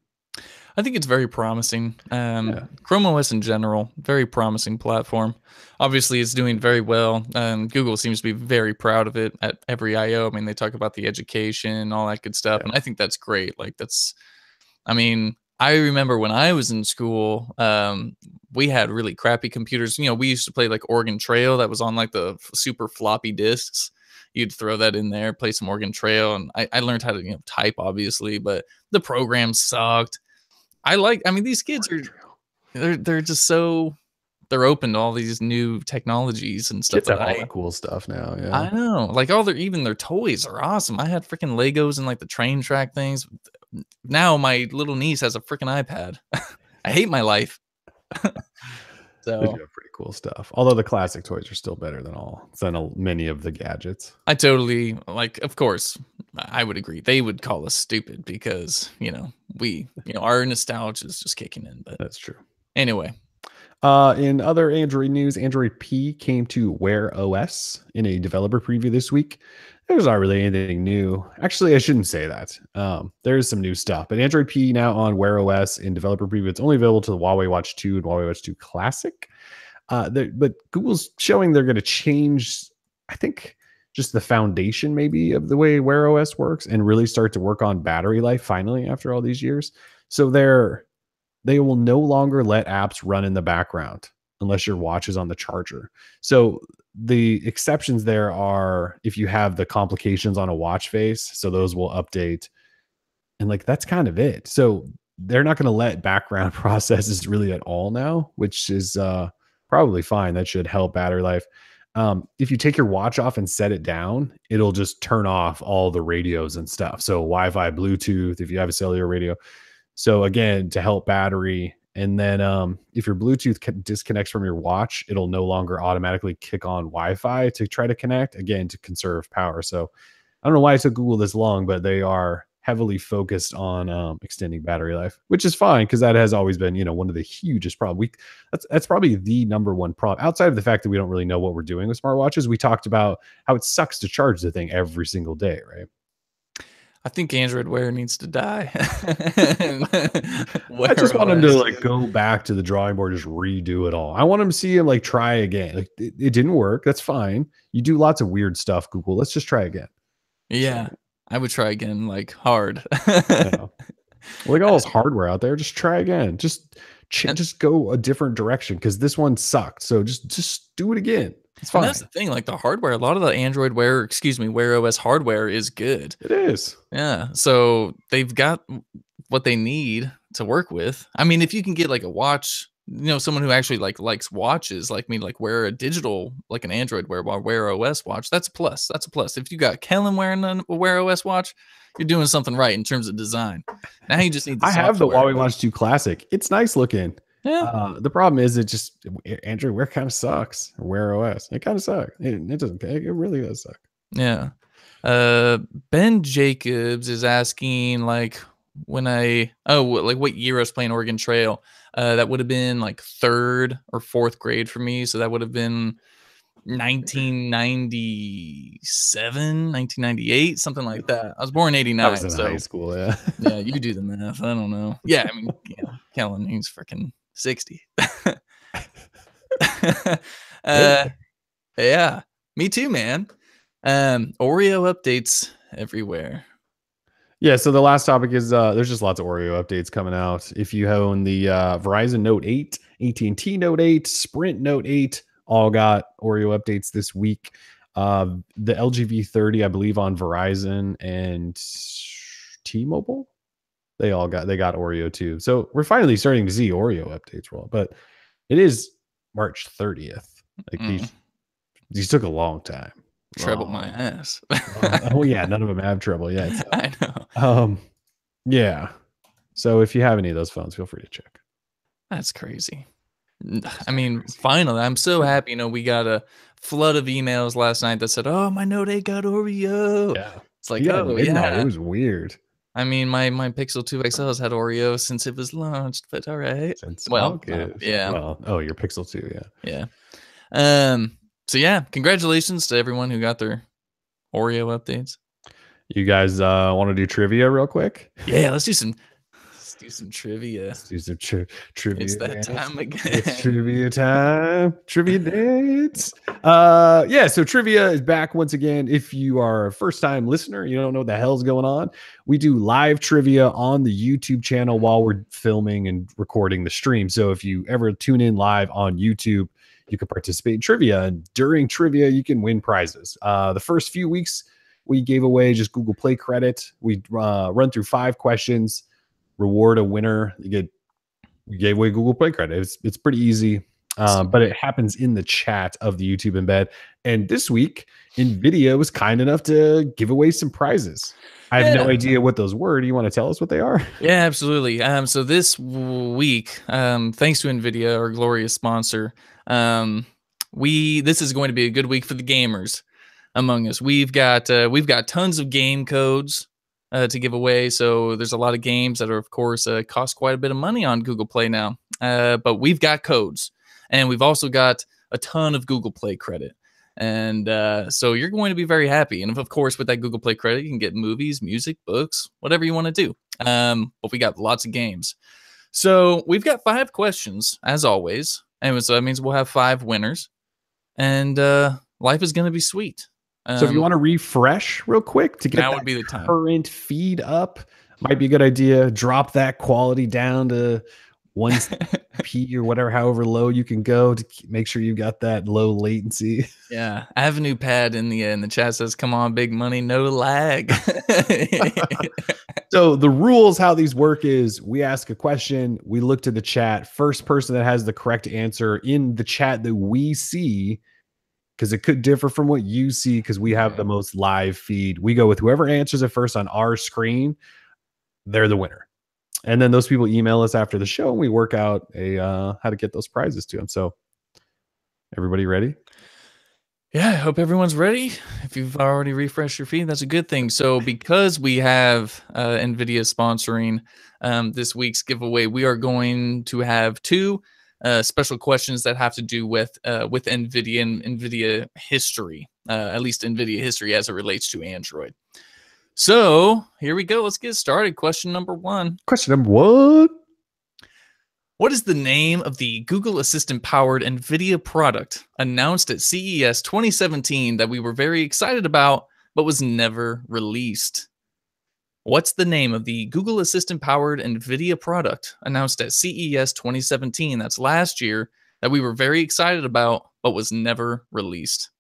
I think it's very promising. Chrome OS in general, very promising platform. Obviously, it's doing very well. Google seems to be very proud of it at every I/O. I mean, they talk about the education, all that good stuff, and I think that's great. Like I mean, I remember when I was in school, we had really crappy computers. You know, we used to play like Oregon Trail that was on like the super floppy disks. You'd throw that in there, play some Oregon Trail, and I learned how to type, obviously, but the program sucked. I mean, these kids they're just so they're open to all these new technologies and stuff. Kids have all the cool stuff now. Yeah, I know. Like even their toys are awesome. I had freaking Legos and like the train track things. Now my little niece has a freaking iPad. I hate my life. So they do have pretty cool stuff. Although the classic toys are still better than many of the gadgets. I totally of course, I would agree. They would call us stupid because, our nostalgia is just kicking in. But that's true. Anyway. In other Android news, Android P came to Wear OS in a developer preview this week. There's not really anything new. Actually, I shouldn't say that. There's some new stuff, but Android P now on Wear OS in developer preview. It's only available to the Huawei Watch 2 and Huawei Watch 2 Classic. But Google's showing they're going to change, I think, just the foundation maybe of the way Wear OS works and really start to work on battery life finally after all these years. So they will no longer let apps run in the background unless your watch is on the charger. So the exceptions there are if you have the complications on a watch face. So those will update. And like, that's kind of it. So they're not going to let background processes really at all now, which is probably fine. That should help battery life. If you take your watch off and set it down, it'll just turn off all the radios and stuff. So Wi-Fi, Bluetooth, if you have a cellular radio. So again, to help battery. And then if your Bluetooth disconnects from your watch, it'll no longer automatically kick on Wi-Fi to try to connect, again, to conserve power. So I don't know why it took Google this long, but they are heavily focused on extending battery life, which is fine because that has always been, one of the hugest problems. That's probably the number one problem outside of the fact that we don't really know what we're doing with smartwatches. We talked about how it sucks to charge the thing every single day, right? I think Android Wear needs to die. I just want him to go back to the drawing board, just redo it all. I want him to see him try again. Like it didn't work. That's fine. You do lots of weird stuff, Google. Let's just try again. Yeah, so, I would try again, hard. Well, they got all this hardware out there. Just try again. Just go a different direction because this one sucked. So just do it again. It's fine. And that's the thing, the hardware, a lot of the Android Wear OS hardware is good. It is. Yeah. So they've got what they need to work with. I mean, if you can get a watch, someone who actually likes watches like me, wear a digital, an Android Wear OS watch, that's a plus. That's a plus. If you got Kellen wearing a Wear OS watch, you're doing something right in terms of design. Now you just need I have the Huawei Watch 2 Classic. It's nice looking. Yeah. The problem is Android Wear kind of sucks. Wear OS. It kind of sucks. It doesn't. It really does suck. Yeah. Ben Jacobs is asking what year I was playing Oregon Trail. That would have been 3rd or 4th grade for me. So that would have been 1997, 1998, something like that. I was born in 89. I was in high school, yeah. Yeah, you do the math. I don't know. Yeah, I mean, Kellen, he's freaking 60. Yeah, me too, man. Oreo updates everywhere. Yeah, so the last topic is there's just lots of Oreo updates coming out. If you own the Verizon Note 8, AT&T Note 8, Sprint Note 8, all got Oreo updates this week. The LG V30, I believe, on Verizon and T-Mobile, they got Oreo too. So we're finally starting to see Oreo updates roll, but it is March 30th. Like these took a long time. Trouble my ass. Oh yeah, none of them have trouble yet. So. I know. Yeah. So if you have any of those phones, feel free to check. That's crazy. I mean, finally, I'm so happy. You know, we got a flood of emails last night that said, "Oh, my Note 8 got Oreo." Yeah. It's like, yeah, oh midnight. yeah. It was weird. I mean, my Pixel 2 XL's had Oreo since it was launched, but all right. Well, yeah. Well, oh, your Pixel 2, yeah. Yeah. So yeah, congratulations to everyone who got their Oreo updates. You guys want to do trivia real quick? Yeah, let's do some trivia. Let's do some trivia. It's that time again. It's trivia time. Trivia dates. Yeah, so trivia is back once again. If you are a first-time listener, you don't know what the hell's going on, we do live trivia on the YouTube channel while we're filming and recording the stream. So if you ever tune in live on YouTube, you can participate in trivia. And during trivia, you can win prizes. The first few weeks, we gave away just Google Play credit. We run through 5 questions, reward a winner. We gave away Google Play credit. It's pretty easy, but it happens in the chat of the YouTube embed. And this week, NVIDIA was kind enough to give away some prizes. I have no idea what those were. Do you want to tell us what they are? Yeah, absolutely. So this week, thanks to NVIDIA, our glorious sponsor, this is going to be a good week for the gamers among us. We've got tons of game codes to give away. So there's a lot of games that are, of course, cost quite a bit of money on Google Play now. But we've got codes, and we've also got a ton of Google Play credit. And so you're going to be very happy. And of course, with that Google Play credit, you can get movies, music, books, whatever you want to do. But we got lots of games. So we've got 5 questions, as always. And so that means we'll have 5 winners. And life is going to be sweet. So if you want to refresh real quick to get that would be the time. Current feed up, might be a good idea. Drop that quality down to 1p or whatever, however low you can go to make sure you got that low latency. Yeah, Avenue Pad in the chat says, "Come on, big money, no lag." So the rules, how these work is we ask a question, we look to the chat. First person that has the correct answer in the chat that we see, because it could differ from what you see because we have the most live feed. We go with whoever answers it first on our screen. They're the winner. And then those people email us after the show and we work out how to get those prizes to them. So everybody ready? Yeah, I hope everyone's ready. If you've already refreshed your feed, that's a good thing. So because we have NVIDIA sponsoring this week's giveaway, we are going to have 2 special questions that have to do with NVIDIA and NVIDIA history, at least NVIDIA history as it relates to Android. So here we go. Let's get started. Question number 1. Question number 1. What is the name of the Google Assistant-powered NVIDIA product announced at CES 2017 that we were very excited about, but was never released? What's the name of the Google Assistant-powered NVIDIA product announced at CES 2017, that's last year, that we were very excited about, but was never released?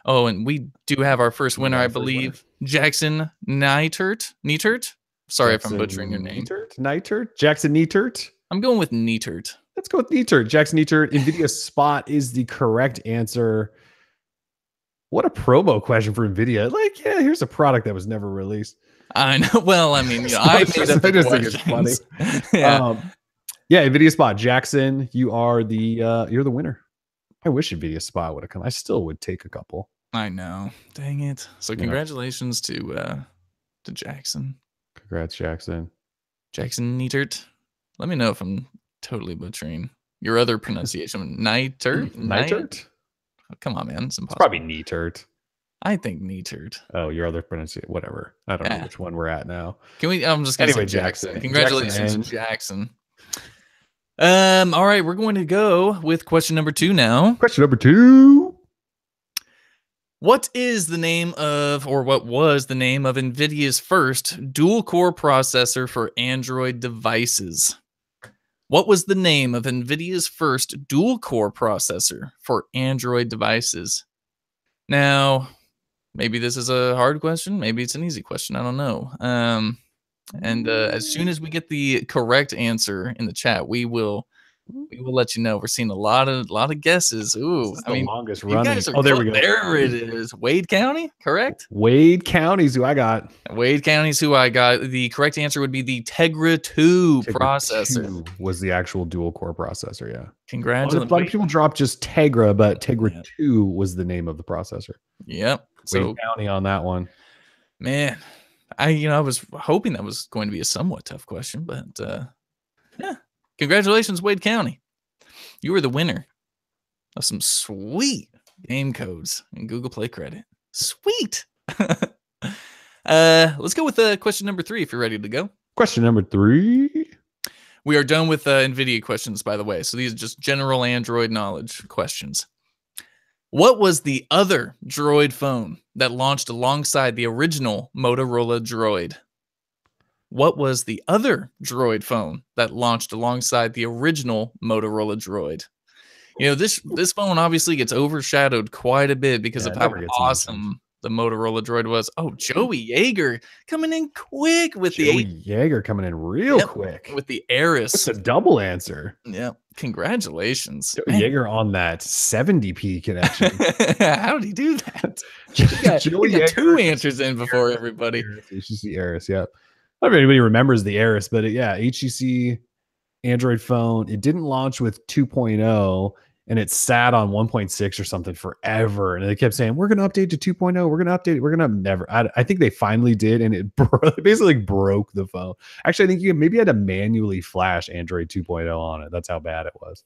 Oh, and we do have our first winner, I believe, Jackson Neitert. Sorry if I'm butchering your name. Neitert? Jackson Neitert? I'm going with Neitert. Let's go with Neitert. Jackson Neitert. NVIDIA Spot is the correct answer. What a promo question for NVIDIA. Like, yeah, here's a product that was never released. I know. Well, I mean, I just think it's funny. Yeah. NVIDIA Spot. Jackson, you are you're the winner. I wish NVIDIA Spot would have come. I still would take a couple. I know. Dang it. So congratulations to Jackson. Congrats, Jackson. Jackson Neitert. Let me know if I'm totally butchering your other pronunciation. Neitert? Neitert? Oh, come on, man. It's impossible. It's probably Neitert. I think Neitert. Oh, your other pronunciation. Whatever. I don't know which one we're at now. Can we? I'm just going to say Jackson. Congratulations, Jackson. All right, we're going to go with question number 2 now. Question number 2. What is the name of, or what was the name of NVIDIA's first dual-core processor for Android devices? What was the name of NVIDIA's first dual-core processor for Android devices? Now, maybe this is a hard question. Maybe it's an easy question. I don't know. As soon as we get the correct answer in the chat, we will let you know. We're seeing a lot of guesses. Ooh, I mean, longest you running. guys are There we go. There it is. Wade County, correct? Wade County's who I got. Wade County's who I got. The correct answer would be the Tegra 2 processor. 2 was the actual dual core processor. Yeah. Congratulations. A lot of people dropped just Tegra, but Tegra 2 was the name of the processor. Yep. So Wade County on that one. Man, I was hoping that was going to be a somewhat tough question, but yeah. Congratulations, Wade County. You were the winner of some sweet game codes and Google Play credit. Sweet. Let's go with question number 3 if you're ready to go. Question number 3. We are done with NVIDIA questions, by the way. So these are just general Android knowledge questions. What was the other Droid phone that launched alongside the original Motorola Droid? What was the other Droid phone that launched alongside the original Motorola Droid? You know, this phone obviously gets overshadowed quite a bit because of how awesome the Motorola Droid was. Oh, Joey Yeager coming in quick with Joey Yeager coming in real quick with the Aris. It's a double answer. Yeah, congratulations, Joey Yeager on that 70p connection. How did he do that? He got 2 answers in before everybody. HTC Aris, yeah. I don't know if anybody remembers the Aris, but HTC Android phone. It didn't launch with 2.0, and it sat on 1.6 or something forever. And they kept saying, "We're going to update to 2.0. We're going to update it. We're going to never." I think they finally did, and it basically broke the phone. Actually, I think you maybe had to manually flash Android 2.0 on it. That's how bad it was.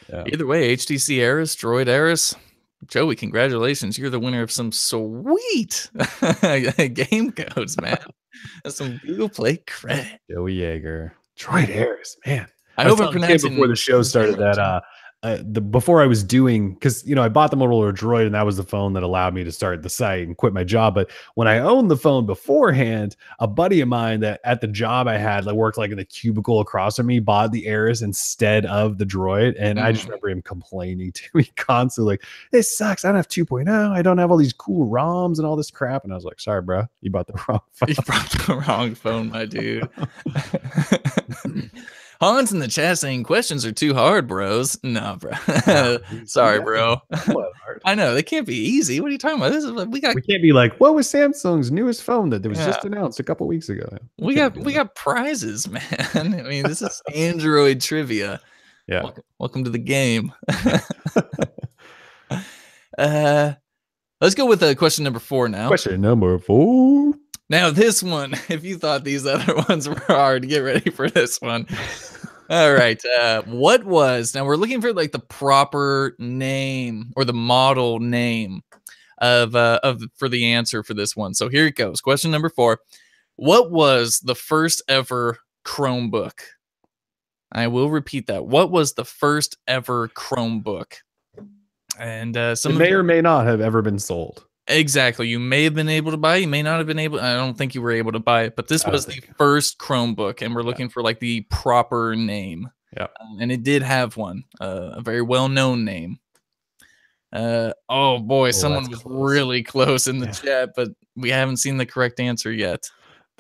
Yeah. Either way, HTC Aris, Droid Aris. Joey, congratulations. You're the winner of some sweet game codes, man. That's some Google Play credit. Joey Yeager. Droid Aris, man. I hope I'm pronouncing before the show started that before I was doing, because I bought the Motorola Droid and that was the phone that allowed me to start the site and quit my job. But when I owned the phone beforehand, a buddy of mine that at the job I had that worked like in the cubicle across from me bought the Aris instead of the Droid. And I just remember him complaining to me constantly, like, "This sucks. I don't have 2.0. I don't have all these cool ROMs and all this crap." And I was like, "Sorry, bro, you bought the wrong phone." You bought the wrong phone, my dude. Hans in the chat saying questions are too hard, bros. No, bro. Sorry, bro. I know they can't be easy. What are you talking about? We can't be like, what was Samsung's newest phone that was just announced a couple weeks ago? We got prizes, man. I mean, this is Android trivia. Yeah. Welcome to the game. Let's go with question number 4 now. Question number 4. Now, this one, if you thought these other ones were hard, get ready for this one. All right. What was, now we're looking for like the proper name or the model name of for the answer for this one. So here it goes. Question number 4. What was the first ever Chromebook? I will repeat that. What was the first ever Chromebook? And some may or may not have ever been sold. Exactly. You may have been able to buy it. You may not have been able. I don't think you were able to buy it, but this was the first Chromebook, and we're looking for like the proper name. Yeah. And it did have one, a very well-known name. Oh boy, someone was really close in the chat, but we haven't seen the correct answer yet.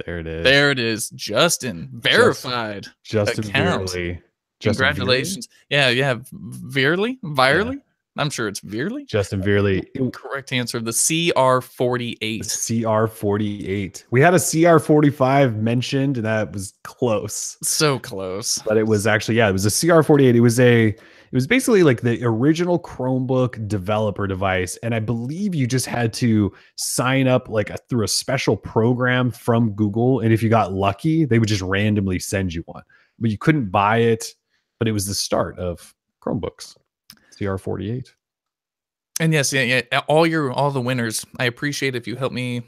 There it is. There it is. Justin, verified. Justin Veerley. Congratulations. Yeah. Veerley? Yeah. I'm sure it's Veerley. Justin Veerley. Correct answer. The CR48. CR48. We had a CR45 mentioned, and that was close. So close. But it was actually, it was a CR48. It was basically like the original Chromebook developer device. And I believe you just had to sign up through a special program from Google. And if you got lucky, they would just randomly send you one. But you couldn't buy it. But it was the start of Chromebooks. CR48. And yes, all the winners. I appreciate if you help me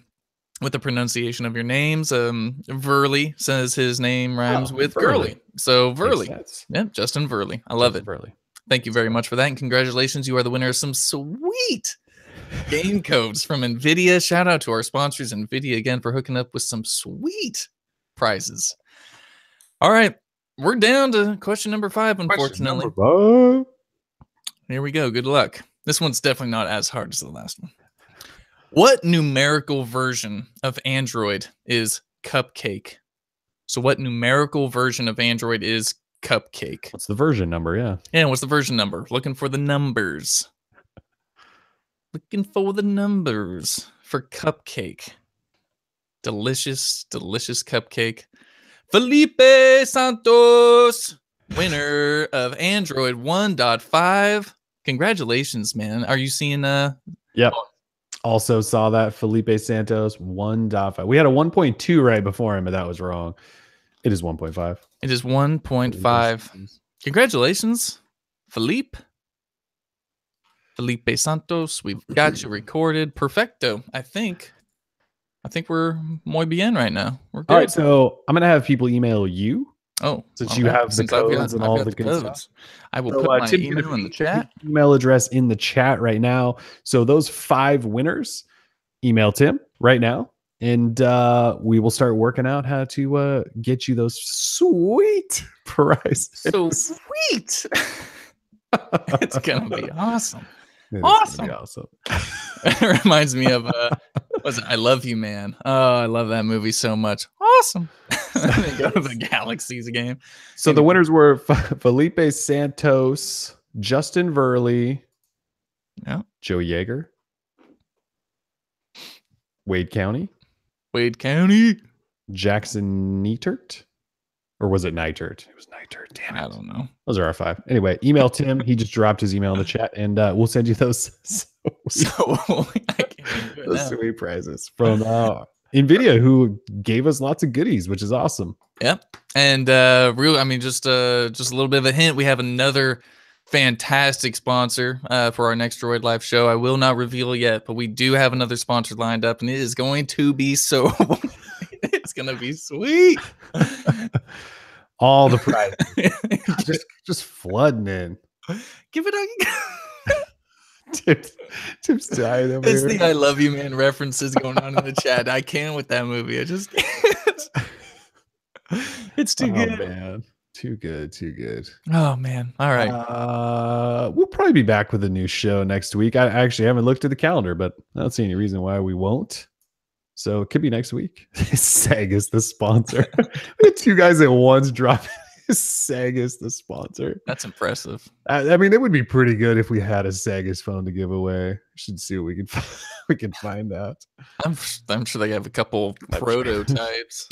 with the pronunciation of your names. Veerley says his name rhymes with girly. So Veerley. Yeah, Justin Veerley. I love it. Veerley. Thank you very much for that. And congratulations. You are the winner of some sweet game codes from NVIDIA. Shout out to our sponsors, NVIDIA, again, for hooking up with some sweet prizes. All right. We're down to question number 5, unfortunately. Here we go. Good luck. This one's definitely not as hard as the last one. What numerical version of Android is Cupcake? So what numerical version of Android is Cupcake? What's the version number? Yeah. And what's the version number? Looking for the numbers. Looking for the numbers for Cupcake. Delicious, delicious cupcake. Felipe Santos, winner of Android 1.5. Congratulations, man. Are you seeing Yep. Also saw that Felipe Santos 1.5. We had a 1.2 right before him, but that was wrong. It is 1.5. It is 1.5. Congratulations, Felipe Santos. We've got you recorded. Perfecto. I think we're muy bien right now. We're good. All right, so I'm gonna have people email you. Oh, since you have the codes and all the good stuff. I will put my email in the chat. Email address in the chat right now. So those 5 winners, email Tim right now, and we will start working out how to get you those sweet prizes. So sweet. It's gonna be awesome. Awesome. It reminds me of was it I Love You, Man? Oh, I love that movie so much. Awesome. They go to the Galaxies game. So the winners were Felipe Santos, Justin Verley, Joe Yeager, Wade County, Jackson Neitert. Or was it Neitert? It was Neitert. Damn it. I don't know. Those are our 5. Anyway, email Tim. He just dropped his email in the chat, and we'll send you those sweet prizes from NVIDIA, who gave us lots of goodies, which is awesome. Yep. And just a little bit of a hint. We have another fantastic sponsor for our next Droid Life show. I will not reveal yet, but we do have another sponsor lined up, and it is going to be so it's going to be sweet. All the prizes. just flooding in. Give it a Tim's dying over It's here. the I Love You, Man references going on in the chat. I can't with that movie. I just can't. It's too good. Man. Too good. Oh, man. All right. We'll probably be back with a new show next week. I actually haven't looked at the calendar, but I don't see any reason why we won't. So it could be next week. Seg is the sponsor. We had 2 guys at once drop Seg is the sponsor. That's impressive. I mean, it would be pretty good if we had a Sagus phone to give away. We should see what we can find out. I'm sure they have a couple prototypes.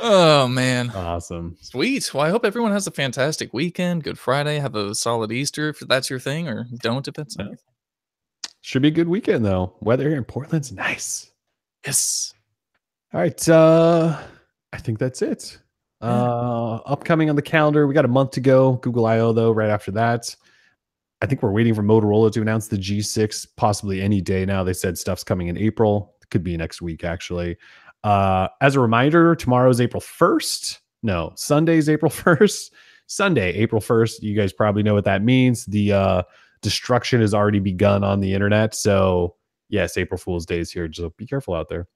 Oh, man. Awesome. Sweet. Well, I hope everyone has a fantastic weekend. Good Friday. Have a solid Easter if that's your thing, or don't if it's not. Should be a good weekend, though. Weather here in Portland's nice. Yes. All right. I think that's it. Upcoming on the calendar, we got a month to go. Google I/O, though, right after that. I think we're waiting for Motorola to announce the G6 possibly any day now. They said stuff's coming in April. It could be next week, actually. As a reminder, tomorrow is April 1st. No, Sunday's April 1st. Sunday, April 1st. You guys probably know what that means. The destruction has already begun on the internet. So, yes, April Fool's Day is here. So be careful out there.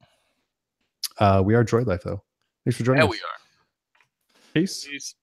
We are Droid Life, though. Thanks for joining us. We are. Peace. Peace.